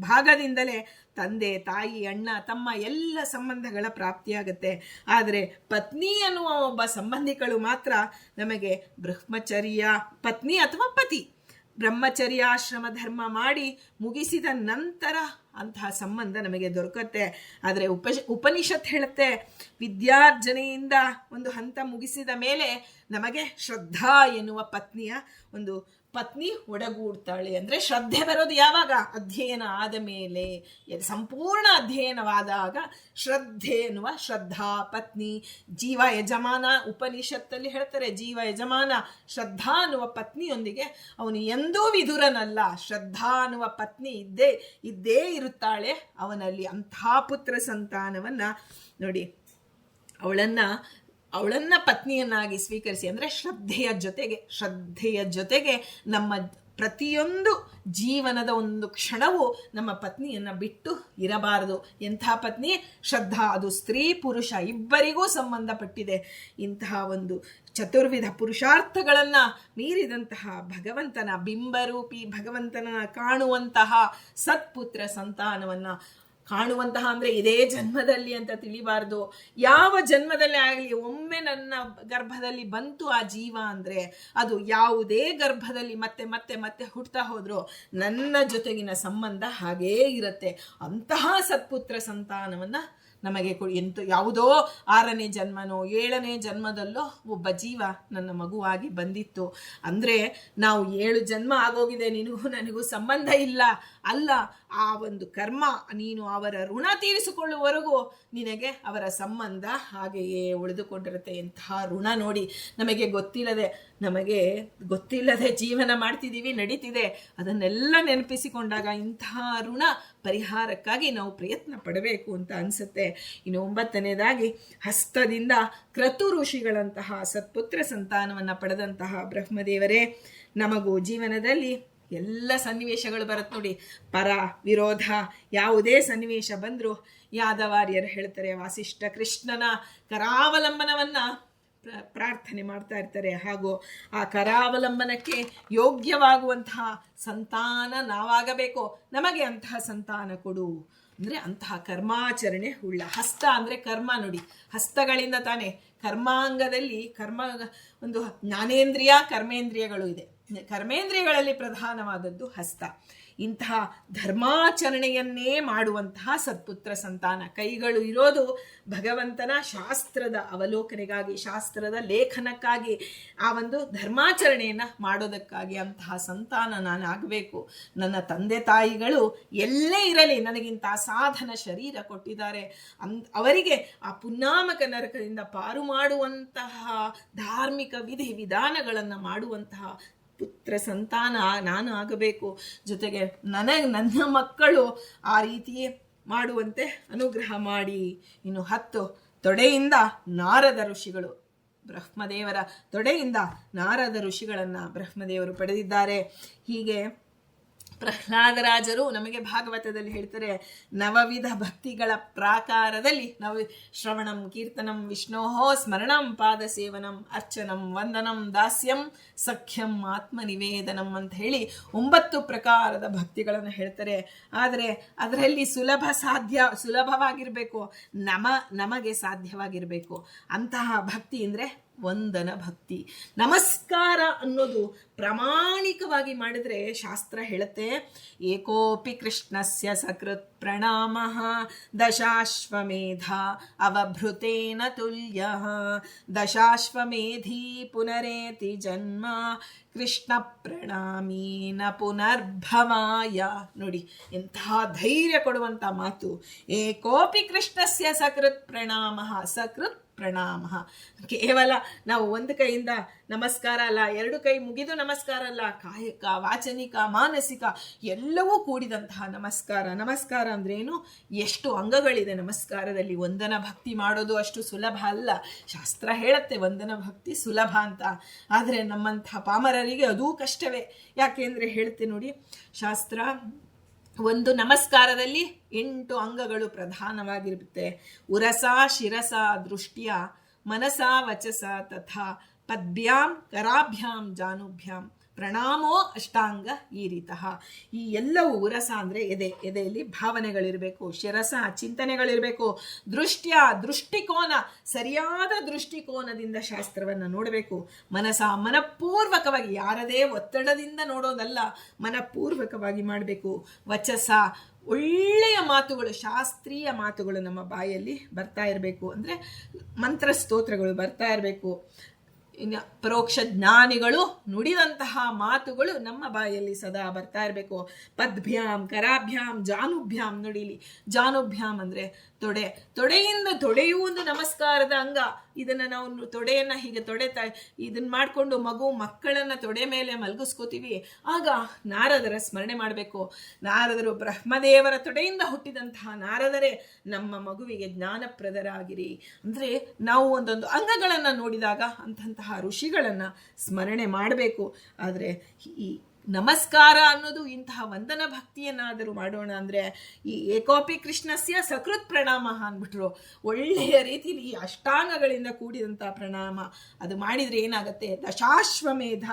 ಭಾಗದಿಂದಲೇ ತಂದೆ, ತಾಯಿ, ಅಣ್ಣ, ತಮ್ಮ ಎಲ್ಲ ಸಂಬಂಧಗಳ ಪ್ರಾಪ್ತಿಯಾಗತ್ತೆ. ಆದರೆ ಪತ್ನಿ ಅನ್ನುವ ಒಬ್ಬ ಸಂಬಂಧಿಗಳು ಮಾತ್ರ ನಮಗೆ ಪತ್ನಿ ಅಥವಾ ಪತಿ ಬ್ರಹ್ಮಚರ್ಯಾಶ್ರಮ ಧರ್ಮ ಮಾಡಿ ಮುಗಿಸಿದ ನಂತರ ಅಂತಹ ಸಂಬಂಧ ನಮಗೆ ದೊರಕತ್ತೆ. ಆದರೆ ಉಪನಿಷತ್ ಹೇಳುತ್ತೆ, ವಿದ್ಯಾರ್ಜನೆಯಿಂದ ಒಂದು ಹಂತ ಮುಗಿಸಿದ ಮೇಲೆ ನಮಗೆ ಶ್ರದ್ಧಾ ಎನ್ನುವ ಪತ್ನಿ ಒಡಗೂಡ್ತಾಳೆ. ಅಂದರೆ ಶ್ರದ್ಧೆ ಬರೋದು ಯಾವಾಗ? ಅಧ್ಯಯನ ಆದ ಮೇಲೆ, ಸಂಪೂರ್ಣ ಅಧ್ಯಯನವಾದಾಗ ಶ್ರದ್ಧೆ ಎನ್ನುವ ಶ್ರದ್ಧಾ ಪತ್ನಿ, ಜೀವ ಯಜಮಾನ. ಉಪನಿಷತ್ತಲ್ಲಿ ಹೇಳ್ತಾರೆ, ಜೀವ ಯಜಮಾನ ಶ್ರದ್ಧಾ ಅನ್ನುವ ಪತ್ನಿಯೊಂದಿಗೆ ಅವನು ಎಂದೂ ವಿಧುರನಲ್ಲ. ಶ್ರದ್ಧಾ ಅನ್ನುವ ಪತ್ನಿ ಇದ್ದೇ ಇರುತ್ತಾಳೆ ಅವನಲ್ಲಿ. ಅಂಥ ಪುತ್ರ ಸಂತಾನವನ್ನ ನೋಡಿ, ಅವಳನ್ನ ಪತ್ನಿಯನ್ನಾಗಿ ಸ್ವೀಕರಿಸಿ. ಅಂದರೆ ಶ್ರದ್ಧೆಯ ಜೊತೆಗೆ ನಮ್ಮ ಪ್ರತಿಯೊಂದು ಜೀವನದ ಒಂದು ಕ್ಷಣವೂ ನಮ್ಮ ಪತ್ನಿಯನ್ನು ಬಿಟ್ಟು ಇರಬಾರದು. ಎಂಥ ಪತ್ನಿ? ಶ್ರದ್ಧಾ. ಅದು ಸ್ತ್ರೀ ಪುರುಷ ಇಬ್ಬರಿಗೂ ಸಂಬಂಧಪಟ್ಟಿದೆ. ಇಂತಹ ಒಂದು ಚತುರ್ವಿಧ ಪುರುಷಾರ್ಥಗಳನ್ನು ಮೀರಿದಂತಹ ಭಗವಂತನ ಬಿಂಬರೂಪಿ ಭಗವಂತನ ಕಾಣುವಂತಹ ಸತ್ಪುತ್ರ ಸಂತಾನವನ್ನು ಕಾಣುವಂತಹ ಅಂದರೆ ಇದೇ ಜನ್ಮದಲ್ಲಿ ಅಂತ ತಿಳಿಬಾರ್ದು. ಯಾವ ಜನ್ಮದಲ್ಲಿ ಆಗಲಿ, ಒಮ್ಮೆ ನನ್ನ ಗರ್ಭದಲ್ಲಿ ಬಂತು ಆ ಜೀವ ಅಂದರೆ ಅದು ಯಾವುದೇ ಗರ್ಭದಲ್ಲಿ ಮತ್ತೆ ಮತ್ತೆ ಮತ್ತೆ ಹುಡ್ತಾ ಹೋದ್ರೂ ನನ್ನ ಜೊತೆಗಿನ ಸಂಬಂಧ ಹಾಗೇ ಇರುತ್ತೆ. ಅಂತಹ ಸತ್ಪುತ್ರ ಸಂತಾನವನ್ನು ನಮಗೆ ಯಾವುದೋ 6ನೇ ಜನ್ಮನೋ 7ನೇ ಜನ್ಮದಲ್ಲೋ ಒಬ್ಬ ಜೀವ ನನ್ನ ಮಗುವಾಗಿ ಬಂದಿತ್ತು ಅಂದರೆ ನಾವು 7 ಜನ್ಮ ಆಗೋಗಿದೆ, ನಿನಗೂ ನನಗೂ ಸಂಬಂಧ ಇಲ್ಲ ಅಲ್ಲ. ಆ ಒಂದು ಕರ್ಮ, ನೀನು ಅವರ ಋಣ ತೀರಿಸಿಕೊಳ್ಳುವವರೆಗೂ ನಿನಗೆ ಅವರ ಸಂಬಂಧ ಹಾಗೆಯೇ ಉಳಿದುಕೊಂಡಿರುತ್ತೆ. ಎಂತಹ ಋಣ ನೋಡಿ, ನಮಗೆ ಗೊತ್ತಿಲ್ಲದೆ ಜೀವನ ಮಾಡ್ತಿದ್ದೀವಿ, ನಡೀತಿದೆ. ಅದನ್ನೆಲ್ಲ ನೆನಪಿಸಿಕೊಂಡಾಗ ಇಂತಹ ಋಣ ಪರಿಹಾರಕ್ಕಾಗಿ ನಾವು ಪ್ರಯತ್ನ ಪಡಬೇಕು ಅಂತ ಅನಿಸುತ್ತೆ. ಇನ್ನು 9ನೇದಾಗಿ, ಹಸ್ತದಿಂದ ಕ್ರತು ಋಷಿಗಳಂತಹ ಸತ್ಪುತ್ರ ಸಂತಾನವನ್ನು ಪಡೆದಂತಹ ಬ್ರಹ್ಮದೇವರೇ, ನಮಗೂ ಜೀವನದಲ್ಲಿ ಎಲ್ಲ ಸನ್ನಿವೇಶಗಳು ಬರುತ್ತೆ ನೋಡಿ. ಪರ ವಿರೋಧ ಯಾವುದೇ ಸನ್ನಿವೇಶ ಬಂದರೂ ಯಾದವಾರ್ಯರು ಹೇಳ್ತಾರೆ, ವಾಸಿಷ್ಠ ಕೃಷ್ಣನ ಕರಾವಲಂಬನವನ್ನು ಪ್ರಾರ್ಥನೆ ಮಾಡ್ತಾ ಇರ್ತಾರೆ. ಹಾಗೂ ಆ ಕರಾವಲಂಬನಕ್ಕೆ ಯೋಗ್ಯವಾಗುವಂತಹ ಸಂತಾನ ನಾವಾಗಬೇಕು. ನಮಗೆ ಅಂತಹ ಸಂತಾನ ಕೊಡು ಅಂದರೆ ಅಂತಹ ಕರ್ಮಾಚರಣೆ ಉಳ್ಳ ಹಸ್ತ ಅಂದರೆ ಕರ್ಮ ನೋಡಿ. ಹಸ್ತಗಳಿಂದ ತಾನೇ ಕರ್ಮಾಂಗದಲ್ಲಿ ಒಂದು ಜ್ಞಾನೇಂದ್ರಿಯ ಕರ್ಮೇಂದ್ರಿಯಗಳು ಇದೆ. ಕರ್ಮೇಂದ್ರಿಯಗಳಲ್ಲಿ ಪ್ರಧಾನವಾದದ್ದು ಹಸ್ತ. ಇಂತಹ ಧರ್ಮಾಚರಣೆಯನ್ನೇ ಮಾಡುವಂತಹ ಸತ್ಪುತ್ರ ಸಂತಾನ. ಕೈಗಳು ಇರೋದು ಭಗವಂತನ ಶಾಸ್ತ್ರದ ಅವಲೋಕನೆಗಾಗಿ, ಶಾಸ್ತ್ರದ ಲೇಖನಕ್ಕಾಗಿ, ಆ ಒಂದು ಧರ್ಮಾಚರಣೆಯನ್ನು ಮಾಡೋದಕ್ಕಾಗಿ. ಅಂತಹ ಸಂತಾನ ನಾನು ಆಗಬೇಕು. ನನ್ನ ತಂದೆ ತಾಯಿಗಳು ಎಲ್ಲೇ ಇರಲಿ ನನಗಿಂತ ಸಾಧನ ಶರೀರ ಕೊಟ್ಟಿದ್ದಾರೆ. ಅವರಿಗೆ ಆ ಪುನ್ನಾಮಕ ನರಕದಿಂದ ಪಾರು ಮಾಡುವಂತಹ ಧಾರ್ಮಿಕ ವಿಧಿ ವಿಧಾನಗಳನ್ನು ಮಾಡುವಂತಹ ಪುತ್ರ ಸಂತಾನ ನಾನು ಆಗಬೇಕು. ಜೊತೆಗೆ ನನ್ನ ಮಕ್ಕಳು ಆ ರೀತಿಯೇ ಮಾಡುವಂತೆ ಅನುಗ್ರಹ ಮಾಡಿ. ಇನ್ನು 10 ತೊಡೆಯಿಂದ ನಾರದ ಋಷಿಗಳು. ಬ್ರಹ್ಮದೇವರ ತೊಡೆಯಿಂದ ನಾರದ ಋಷಿಗಳನ್ನು ಬ್ರಹ್ಮದೇವರು ಪಡೆದಿದ್ದಾರೆ. ಹೀಗೆ ಪ್ರಹ್ಲಾದರಾಜರು ನಮಗೆ ಭಾಗವತದಲ್ಲಿ ಹೇಳ್ತಾರೆ, ನವವಿಧ ಭಕ್ತಿಗಳ ಪ್ರಾಕಾರದಲ್ಲಿ ಶ್ರವಣಂ ಕೀರ್ತನಂ ವಿಷ್ಣೋಹೋ ಸ್ಮರಣಂ ಪಾದ ಸೇವನಂ ಅರ್ಚನಂ ವಂದನಂ ದಾಸ್ಯಂ ಸಖ್ಯಂ ಆತ್ಮನಿವೇದನಂ ಅಂತ ಹೇಳಿ 9 ಪ್ರಕಾರದ ಭಕ್ತಿಗಳನ್ನು ಹೇಳ್ತಾರೆ. ಆದರೆ ಅದರಲ್ಲಿ ಸುಲಭವಾಗಿರಬೇಕು, ನಮಗೆ ಸಾಧ್ಯವಾಗಿರಬೇಕು. ಅಂತಹ ಭಕ್ತಿ ಅಂದರೆ ವಂದನ ಭಕ್ತಿ. ನಮಸ್ಕಾರ ಅನ್ನೋದು ಪ್ರಾಮಾಣಿಕವಾಗಿ ಮಾಡಿದ್ರೆ ಶಾಸ್ತ್ರ ಹೇಳುತ್ತೆ, ಏಕೋಪಿ ಕೃಷ್ಣಸ್ಯ ಸಕೃತ್ ಪ್ರಣಾಮ ದಶಾಶ್ವಮೇಧ ಅವಭೃತೇನ ತುಲ್ಯ ದಶಾಶ್ವಮೇಧಿ ಪುನರೇತಿ ಜನ್ಮ ಕೃಷ್ಣ ಪ್ರಣಾಮೀನ ಪುನರ್ಭವಾಯ. ನೋಡಿ ಎಂತಹ ಧೈರ್ಯ ಕೊಡುವಂಥ ಮಾತು. ಏಕೋಪಿ ಕೃಷ್ಣಸ್ಯ ಸಕೃತ್ ಪ್ರಣಾಮ, ಸಕೃತ್ ಪ್ರಣಾಮ. ಕೇವಲ ನಾವು ಒಂದು ಕೈಯಿಂದ ನಮಸ್ಕಾರ ಅಲ್ಲ, 2 ಕೈ ಮುಗಿದು ನಮಸ್ಕಾರ ಅಲ್ಲ, ಕಾಯಿಕ ವಾಚನಿಕ ಮಾನಸಿಕ ಎಲ್ಲವೂ ಕೂಡಿದಂತಹ ನಮಸ್ಕಾರ. ನಮಸ್ಕಾರ ಅಂದ್ರೇನು? ಎಷ್ಟು ಅಂಗಗಳಿದೆ ನಮಸ್ಕಾರದಲ್ಲಿ. ವಂದನ ಭಕ್ತಿ ಮಾಡೋದು ಅಷ್ಟು ಸುಲಭ ಅಲ್ಲ. ಶಾಸ್ತ್ರ ಹೇಳುತ್ತೆ ವಂದನ ಭಕ್ತಿ ಸುಲಭ ಅಂತ. ಆದರೆ ನಮ್ಮಂತಹ ಪಾಮರರಿಗೆ ಅದೂ ಕಷ್ಟವೇ. ಯಾಕೆಂದ್ರೆ ಹೇಳುತ್ತೆ ನೋಡಿ ಶಾಸ್ತ್ರ, ಒಂದು ನಮಸ್ಕಾರದಲ್ಲಿ 8 ಅಂಗಗಳು ಪ್ರಧಾನವಾಗಿರುತ್ತೆ. ಉರಸ ಶಿರಸ ದೃಷ್ಟಿಯ ಮನಸಾ ವಚಸ ತಥಾ ಪದ್ಭ್ಯಾಂ ಕರಾಭ್ಯಾಂ ಜಾನುಭ್ಯಾಂ ಪ್ರಣಾಮೋ ಅಷ್ಟಾಂಗ ಈ ರೀತಃ. ಈ ಎಲ್ಲವೂ ಉರಸ ಅಂದರೆ ಎದೆಯಲ್ಲಿ ಭಾವನೆಗಳಿರಬೇಕು, ಶಿರಸ ಚಿಂತನೆಗಳಿರಬೇಕು, ದೃಷ್ಟಿಕೋನ ಸರಿಯಾದ ದೃಷ್ಟಿಕೋನದಿಂದ ಶಾಸ್ತ್ರವನ್ನು ನೋಡಬೇಕು, ಮನಪೂರ್ವಕವಾಗಿ ಯಾರದೇ ಒತ್ತಡದಿಂದ ನೋಡೋದಲ್ಲ, ಮನಪೂರ್ವಕವಾಗಿ ಮಾಡಬೇಕು. ವಚಸ ಒಳ್ಳೆಯ ಮಾತುಗಳು, ಶಾಸ್ತ್ರೀಯ ಮಾತುಗಳು ನಮ್ಮ ಬಾಯಲ್ಲಿ ಬರ್ತಾ ಇರಬೇಕು. ಅಂದರೆ ಮಂತ್ರ ಸ್ತೋತ್ರಗಳು ಬರ್ತಾ ಇರಬೇಕು. ಇನ್ನು ಪರೋಕ್ಷ ಜ್ಞಾನಿಗಳು ನುಡಿದಂತಹ ಮಾತುಗಳು ನಮ್ಮ ಬಾಯಲ್ಲಿ ಸದಾ ಬರ್ತಾ ಇರಬೇಕು. ಪದ್ಭ್ಯಾಂ ಕರಾಭ್ಯಾಂ ಜಾನುಭ್ಯಾಂ. ನುಡಿಲಿ ಜಾನುಭ್ಯಾಂ ಅಂದರೆ ತೊಡೆಯಿಂದ ತೊಡೆಯೂ ಒಂದು ನಮಸ್ಕಾರದ ಅಂಗ. ಇದನ್ನು ನಾವು ತೊಡೆಯನ್ನು ಹೀಗೆ ಇದನ್ನು ಮಾಡಿಕೊಂಡು ಮಕ್ಕಳನ್ನು ತೊಡೆ ಮೇಲೆ ಮಲಗಿಸ್ಕೋತೀವಿ. ಆಗ ನಾರದರ ಸ್ಮರಣೆ ಮಾಡಬೇಕು. ನಾರದರು ಬ್ರಹ್ಮದೇವರ ತೊಡೆಯಿಂದ ಹುಟ್ಟಿದಂತಹ ನಾರದರೇ ನಮ್ಮ ಮಗುವಿಗೆ ಜ್ಞಾನಪ್ರದರಾಗಿರಿ. ಅಂದರೆ ನಾವು ಒಂದೊಂದು ಅಂಗಗಳನ್ನು ನೋಡಿದಾಗ ಅಂತಹ ಋಷಿಗಳನ್ನು ಸ್ಮರಣೆ ಮಾಡಬೇಕು. ಆದರೆ ಈ ನಮಸ್ಕಾರ ಅನ್ನೋದು ಇಂತಹ ವಂದನ ಭಕ್ತಿಯನ್ನಾದರೂ ಮಾಡೋಣ ಅಂದರೆ ಈ ಏಕೋಪಿ ಕೃಷ್ಣಸ್ಯ ಸಕೃತ್ ಪ್ರಣಾಮ ಅಂದ್ಬಿಟ್ರು. ಒಳ್ಳೆಯ ರೀತಿಯಲ್ಲಿ ಈ ಅಷ್ಟಾಂಗಗಳಿಂದ ಕೂಡಿದಂಥ ಪ್ರಣಾಮ ಅದು ಮಾಡಿದರೆ ಏನಾಗುತ್ತೆ? ದಶಾಶ್ವಮೇಧ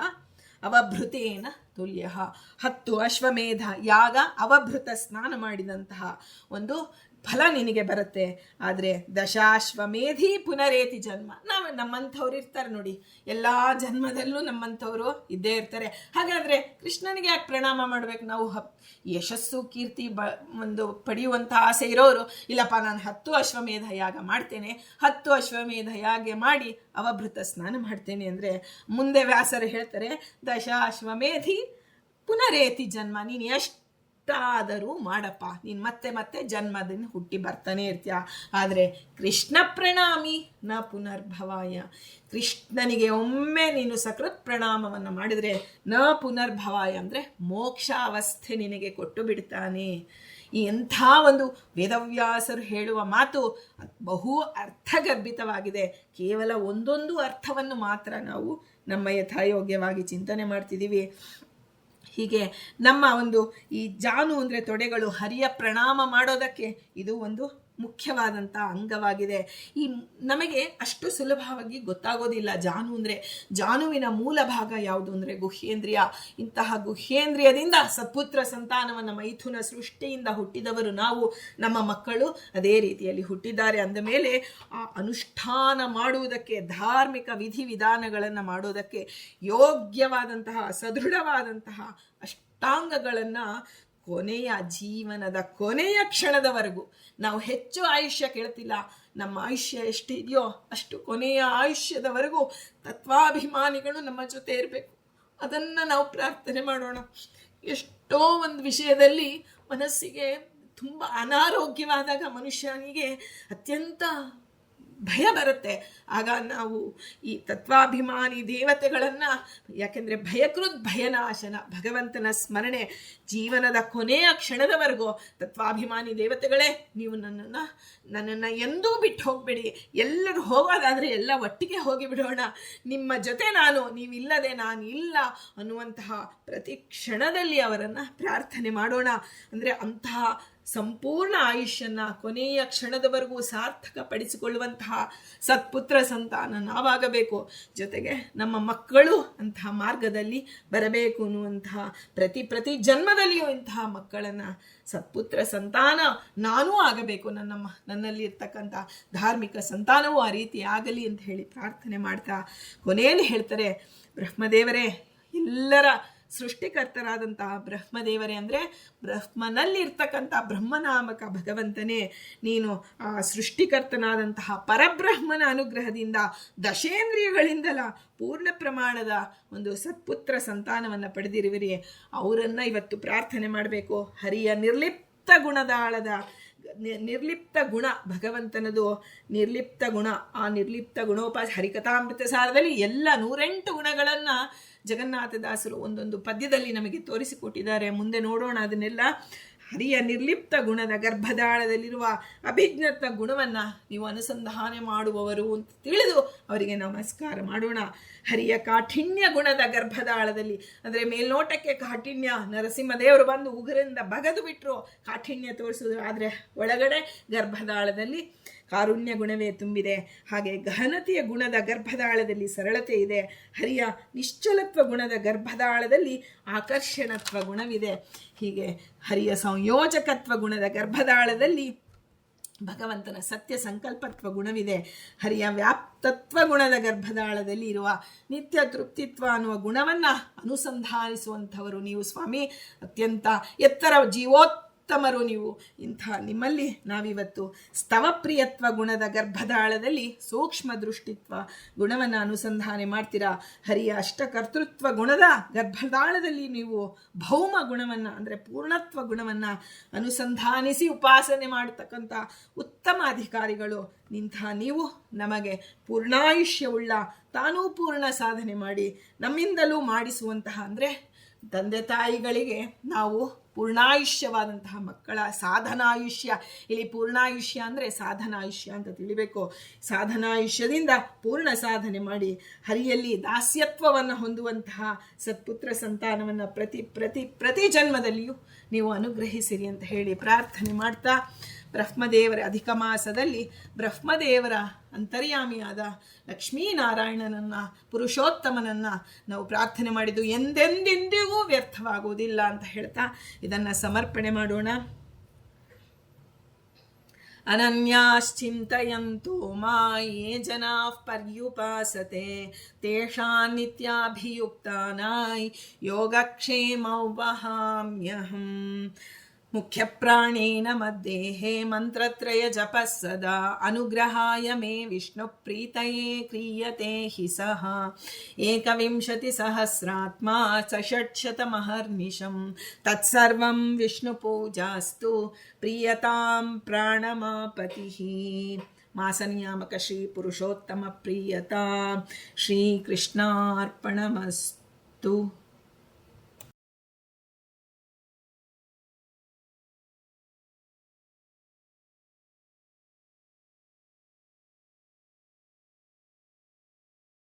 ಅವಭೃತೇನ ತುಲ್ಯ. 10 ಅಶ್ವಮೇಧ ಯಾಗ ಅವಭೃತ ಸ್ನಾನ ಮಾಡಿದಂತಹ ಒಂದು ಫಲ ನಿನಗೆ ಬರುತ್ತೆ. ಆದರೆ ದಶಾಶ್ವಮೇಧಿ ಪುನರೇತಿ ಜನ್ಮ. ನಮ್ಮಂಥವ್ರು ಇರ್ತಾರೆ ನೋಡಿ, ಎಲ್ಲ ಜನ್ಮದಲ್ಲೂ ನಮ್ಮಂಥವ್ರು ಇದ್ದೇ ಇರ್ತಾರೆ. ಹಾಗಾದರೆ ಕೃಷ್ಣನಿಗೆ ಯಾಕೆ ಪ್ರಣಾಮ ಮಾಡಬೇಕು ನಾವು? ಯಶಸ್ಸು ಕೀರ್ತಿ ಒಂದು ಪಡೆಯುವಂಥ ಆಸೆ ಇರೋರು, ಇಲ್ಲಪ್ಪ ನಾನು 10 ಅಶ್ವಮೇಧ ಯಾಗ ಮಾಡ್ತೇನೆ, 10 ಅಶ್ವಮೇಧ ಯಾಗ ಮಾಡಿ ಅವಭೃತ ಸ್ನಾನ ಮಾಡ್ತೇನೆ ಅಂದರೆ ಮುಂದೆ ವ್ಯಾಸರು ಹೇಳ್ತಾರೆ, ದಶಾಶ್ವಮೇಧಿ ಪುನರೇತಿ ಜನ್ಮ. ನೀನು ಎಷ್ಟಾದರೂ ಮಾಡಪ್ಪ, ನೀನು ಮತ್ತೆ ಜನ್ಮದಿಂದ ಹುಟ್ಟಿ ಬರ್ತಾನೆ ಇರ್ತೀಯ. ಆದರೆ ಕೃಷ್ಣ ಪ್ರಣಾಮಿ ನ ಪುನರ್ಭವಾಯ. ಕೃಷ್ಣನಿಗೆ ಒಮ್ಮೆ ನೀನು ಸಕೃತ್ ಪ್ರಣಾಮವನ್ನು ಮಾಡಿದರೆ ನ ಪುನರ್ಭವಾಯ ಅಂದರೆ ಮೋಕ್ಷ ಅವಸ್ಥೆ ನಿನಗೆ ಕೊಟ್ಟು ಬಿಡ್ತಾನೆ. ಈ ಎಂಥ ಒಂದು ವೇದವ್ಯಾಸರು ಹೇಳುವ ಮಾತು ಬಹು ಅರ್ಥಗರ್ಭಿತವಾಗಿದೆ. ಕೇವಲ ಒಂದೊಂದು ಅರ್ಥವನ್ನು ಮಾತ್ರ ನಾವು ನಮ್ಮ ಯಥಾಯೋಗ್ಯವಾಗಿ ಚಿಂತನೆ ಮಾಡ್ತಿದ್ದೀವಿ. ಹೀಗೆ ನಮ್ಮ ಒಂದು ಈ ಜಾನು ಅಂದರೆ ತೊಡೆಗಳು, ಹರಿಯ ಪ್ರಣಾಮ ಮಾಡೋದಕ್ಕೆ ಇದು ಒಂದು ಮುಖ್ಯವಾದಂಥ ಅಂಗವಾಗಿದೆ. ಈ ನಮಗೆ ಅಷ್ಟು ಸುಲಭವಾಗಿ ಗೊತ್ತಾಗೋದಿಲ್ಲ ಜಾನು ಅಂದರೆ. ಜಾನುವಿನ ಮೂಲ ಭಾಗ ಯಾವುದು ಅಂದರೆ ಗುಹ್ಯೇಂದ್ರಿಯ. ಇಂತಹ ಗುಹ್ಯೇಂದ್ರಿಯದಿಂದ ಸತ್ಪುತ್ರ ಸಂತಾನವನ್ನು ಮೈಥುನ ಸೃಷ್ಟಿಯಿಂದ ಹುಟ್ಟಿದವರು ನಾವು, ನಮ್ಮ ಮಕ್ಕಳು ಅದೇ ರೀತಿಯಲ್ಲಿ ಹುಟ್ಟಿದ್ದಾರೆ ಅಂದ ಮೇಲೆ ಆ ಅನುಷ್ಠಾನ ಮಾಡುವುದಕ್ಕೆ, ಧಾರ್ಮಿಕ ವಿಧಿವಿಧಾನಗಳನ್ನು ಮಾಡೋದಕ್ಕೆ ಯೋಗ್ಯವಾದಂತಹ ಸದೃಢವಾದಂತಹ ಅಷ್ಟಾಂಗಗಳನ್ನು ಜೀವನದ ಕೊನೆಯ ಕ್ಷಣದವರೆಗೂ ನಾವು ಹೆಚ್ಚು ಆಯುಷ್ಯ ಕೇಳ್ತಿಲ್ಲ. ನಮ್ಮ ಆಯುಷ್ಯ ಎಷ್ಟಿದೆಯೋ ಅಷ್ಟು ಕೊನೆಯ ಆಯುಷ್ಯದವರೆಗೂ ತತ್ವಾಭಿಮಾನಿಗಳು ನಮ್ಮ ಜೊತೆ ಇರಬೇಕು. ಅದನ್ನು ನಾವು ಪ್ರಾರ್ಥನೆ ಮಾಡೋಣ. ಎಷ್ಟೋ ಒಂದು ವಿಷಯದಲ್ಲಿ ಮನಸ್ಸಿಗೆ ತುಂಬ ಅನಾರೋಗ್ಯವಾದಾಗ ಮನುಷ್ಯನಿಗೆ ಅತ್ಯಂತ ಭಯ ಬರುತ್ತೆ. ಆಗ ನಾವು ಈ ತತ್ವಾಭಿಮಾನಿ ದೇವತೆಗಳನ್ನು, ಯಾಕೆಂದರೆ ಭಯಕೃತ್ ಭಯನಾಶನ, ಭಗವಂತನ ಸ್ಮರಣೆ ಜೀವನದ ಕೊನೆಯ ಕ್ಷಣದವರೆಗೂ ತತ್ವಾಭಿಮಾನಿ ದೇವತೆಗಳೇ, ನೀವು ನನ್ನನ್ನು ಎಂದೂ ಬಿಟ್ಟು ಹೋಗಬೇಡಿ, ಎಲ್ಲರೂ ಹೋಗೋದಾದರೆ ಎಲ್ಲ ಒಟ್ಟಿಗೆ ಹೋಗಿಬಿಡೋಣ, ನಿಮ್ಮ ಜೊತೆ ನೀವಿಲ್ಲದೆ ನಾನು ಇಲ್ಲ ಅನ್ನುವಂತಹ ಪ್ರತಿ ಕ್ಷಣದಲ್ಲಿ ಅವರನ್ನು ಪ್ರಾರ್ಥನೆ ಮಾಡೋಣ. ಅಂದರೆ ಅಂತಹ ಸಂಪೂರ್ಣ ಆಯುಷ್ಯನ್ನ ಕೊನೆಯ ಕ್ಷಣದವರೆಗೂ ಸಾರ್ಥಕಪಡಿಸಿಕೊಳ್ಳುವಂತಹ ಸತ್ಪುತ್ರ ಸಂತಾನ ನಾವಾಗಬೇಕು. ಜೊತೆಗೆ ನಮ್ಮ ಮಕ್ಕಳು ಅಂತಹ ಮಾರ್ಗದಲ್ಲಿ ಬರಬೇಕು ಅನ್ನುವಂತಹ ಪ್ರತಿ ಜನ್ಮದಲ್ಲಿಯೂ ಇಂತಹ ಮಕ್ಕಳನ್ನು ಸತ್ಪುತ್ರ ಸಂತಾನ ನಾನೂ ಆಗಬೇಕು, ನನ್ನಲ್ಲಿ ಇರ್ತಕ್ಕಂಥ ಧಾರ್ಮಿಕ ಸಂತಾನವೂ ಆ ರೀತಿ ಆಗಲಿ ಅಂತ ಹೇಳಿ ಪ್ರಾರ್ಥನೆ ಮಾಡ್ತಾ ಕೊನೆಯಲ್ಲಿ ಹೇಳ್ತಾರೆ, ಬ್ರಹ್ಮದೇವರೇ, ಎಲ್ಲರ ಸೃಷ್ಟಿಕರ್ತರಾದಂತಹ ಬ್ರಹ್ಮದೇವರೇ, ಅಂದರೆ ಬ್ರಹ್ಮನಲ್ಲಿರ್ತಕ್ಕಂಥ ಬ್ರಹ್ಮನಾಮಕ ಭಗವಂತನೇ, ನೀನು ಆ ಸೃಷ್ಟಿಕರ್ತನಾದಂತಹ ಪರಬ್ರಹ್ಮನ ಅನುಗ್ರಹದಿಂದ ದಶೇಂದ್ರಿಯಗಳಿಂದಲ ಪೂರ್ಣ ಪ್ರಮಾಣದ ಒಂದು ಸತ್ಪುತ್ರ ಸಂತಾನವನ್ನು ಪಡೆದಿರುವಿರಿ. ಅವರನ್ನು ಇವತ್ತು ಪ್ರಾರ್ಥನೆ ಮಾಡಬೇಕು. ಹರಿಯ ನಿರ್ಲಿಪ್ತ ಗುಣ ಭಗವಂತನದು ನಿರ್ಲಿಪ್ತ ಗುಣ. ಆ ನಿರ್ಲಿಪ್ತ ಹರಿಕಥಾಮೃತ ಸಾರದಲ್ಲಿ ಎಲ್ಲ 108 ಗುಣಗಳನ್ನು ಜಗನ್ನಾಥದಾಸರು ಒಂದೊಂದು ಪದ್ಯದಲ್ಲಿ ನಮಗೆ ತೋರಿಸಿಕೊಟ್ಟಿದ್ದಾರೆ. ಮುಂದೆ ನೋಡೋಣ ಅದನ್ನೆಲ್ಲ. ಹರಿಯ ನಿರ್ಲಿಪ್ತ ಗುಣದ ಗರ್ಭದಾಳದಲ್ಲಿರುವ ಅಭಿಜ್ಞತ ಗುಣವನ್ನು ನೀವು ಅನುಸಂಧಾನ ಮಾಡುವವರು ಅಂತ ತಿಳಿದು ಅವರಿಗೆ ನಮಸ್ಕಾರ ಮಾಡೋಣ. ಹರಿಯ ಕಾಠಿಣ್ಯ ಗುಣದ ಗರ್ಭದಾಳದಲ್ಲಿ, ಅಂದರೆ ಮೇಲ್ನೋಟಕ್ಕೆ ಕಾಠಿಣ್ಯ, ನರಸಿಂಹದೇವರು ಬಂದು ಉಗುರಿಂದ ಬಗದು ಬಿಟ್ಟರು ಕಾಠಿಣ್ಯ ತೋರಿಸಿದ್ರು, ಆದರೆ ಒಳಗಡೆ ಗರ್ಭದಾಳದಲ್ಲಿ ಕಾರುಣ್ಯ ಗುಣವೇ ತುಂಬಿದೆ. ಹಾಗೆ ಗಹನತೆಯ ಗುಣದ ಗರ್ಭದಾಳದಲ್ಲಿ ಸರಳತೆ ಇದೆ. ಹರಿಯ ನಿಶ್ಚಲತ್ವ ಗುಣದ ಗರ್ಭದಾಳದಲ್ಲಿ ಆಕರ್ಷಣತ್ವ ಗುಣವಿದೆ. ಹೀಗೆ ಹರಿಯ ಸಂಯೋಜಕತ್ವ ಗುಣದ ಗರ್ಭದಾಳದಲ್ಲಿ ಭಗವಂತನ ಸತ್ಯ ಸಂಕಲ್ಪತ್ವ ಗುಣವಿದೆ. ಹರಿಯ ವ್ಯಾಪ್ತತ್ವ ಗುಣದ ಗರ್ಭದಾಳದಲ್ಲಿ ಇರುವ ನಿತ್ಯ ತೃಪ್ತಿತ್ವ ಅನ್ನುವ ಗುಣವನ್ನು ಅನುಸಂಧಾನಿಸುವಂಥವರು ನೀವು ಸ್ವಾಮಿ. ಅತ್ಯಂತ ಎತ್ತರ ಜೀವೋತ್ತಮರು ನೀವು. ನಿಮ್ಮಲ್ಲಿ ನಾವಿವತ್ತು ಸ್ತವಪ್ರಿಯತ್ವ ಗುಣದ ಗರ್ಭದಾಳದಲ್ಲಿ ಸೂಕ್ಷ್ಮ ದೃಷ್ಟಿತ್ವ ಗುಣವನ್ನು ಅನುಸಂಧಾನೆ ಮಾಡ್ತೀರಾ. ಹರಿಯ ಅಷ್ಟಕರ್ತೃತ್ವ ಗುಣದ ಗರ್ಭದಾಳದಲ್ಲಿ ನೀವು ಭೌಮ ಗುಣವನ್ನು, ಅಂದರೆ ಪೂರ್ಣತ್ವ ಗುಣವನ್ನು ಅನುಸಂಧಾನಿಸಿ ಉಪಾಸನೆ ಮಾಡತಕ್ಕಂಥ ಉತ್ತಮ ಅಧಿಕಾರಿಗಳು. ನೀವು ನಮಗೆ ಪೂರ್ಣಾಯುಷ್ಯವುಳ್ಳ, ತಾನೂ ಪೂರ್ಣ ಸಾಧನೆ ಮಾಡಿ ನಮ್ಮಿಂದಲೂ ಮಾಡಿಸುವಂತಹ, ಅಂದರೆ ತಂದೆ ತಾಯಿಗಳಿಗೆ ನಾವು ಪೂರ್ಣಾಯುಷ್ಯವಾದಂತಹ ಮಕ್ಕಳ ಸಾಧನಾಯುಷ್ಯ. ಇಲ್ಲಿ ಪೂರ್ಣಾಯುಷ್ಯ ಅಂದರೆ ಸಾಧನಾಯುಷ್ಯ ಅಂತ ತಿಳಿಬೇಕು. ಸಾಧನಾಯುಷ್ಯದಿಂದ ಪೂರ್ಣ ಸಾಧನೆ ಮಾಡಿ ಹರಿಯಲ್ಲಿ ದಾಸ್ಯತ್ವವನ್ನು ಹೊಂದುವಂತಹ ಸತ್ಪುತ್ರ ಸಂತಾನವನ್ನು ಪ್ರತಿ ಜನ್ಮದಲ್ಲಿಯೂ ನೀವು ಅನುಗ್ರಹಿಸಿರಿ ಅಂತ ಹೇಳಿ ಪ್ರಾರ್ಥನೆ ಮಾಡ್ತಾ, ಬ್ರಹ್ಮದೇವರ ಅಧಿಕ ಮಾಸದಲ್ಲಿ ಬ್ರಹ್ಮದೇವರ ಅಂತರ್ಯಾಮಿಯಾದ ಲಕ್ಷ್ಮೀನಾರಾಯಣನನ್ನು, ಪುರುಷೋತ್ತಮನನ್ನು ನಾವು ಪ್ರಾರ್ಥನೆ ಮಾಡಿದ್ದು ಎಂದೆಂದಿಗೂ ವ್ಯರ್ಥವಾಗುವುದಿಲ್ಲ ಅಂತ ಹೇಳ್ತಾ ಇದನ್ನು ಸಮರ್ಪಣೆ ಮಾಡೋಣ. ಅನನ್ಯಾಶ್ಚಿಂತಯಂತು ಮಾಯೇ ಜನಾಃ ಪರ್ಯುಪಾಸತೆ ತೇಷಾಂ ನಿತ್ಯಾಭಿಯುಕ್ತಾನಾಂ ಯೋಗಕ್ಷೇಮಂ ವಹಾಮ್ಯಹಂ. ಮುಖ್ಯಪ್ರಾಣೇನ ಮದ್ದೇಹೇ ಮಂತ್ರತ್ರಯ ಜಪಃ ಸದಾ ಅನುಗ್ರಹಾಯ ಮೇ ವಿಷ್ಣು ಪ್ರೀತಯೇ ಕ್ರಿಯತೆ ಹಿ ಸಹ. 21 ಸಹಸ್ರಾತ್ಮಾ ಷಟ್ಶತಮಹರ್ನಿಶಂ ತತ್ಸರ್ವಂ ವಿಷ್ಣು ಪೂಜಾಸ್ತು ಪ್ರಿಯತಾಂ ಪ್ರಾಣಮಾಪತಿಃ. ಮಾಸನಿಯಾಮಕ ಶ್ರೀ ಪುರುಷೋತ್ತಮ ಪ್ರಿಯತಾಂ ಶ್ರೀಕೃಷ್ಣಾರ್ಪಣಮಸ್ತು.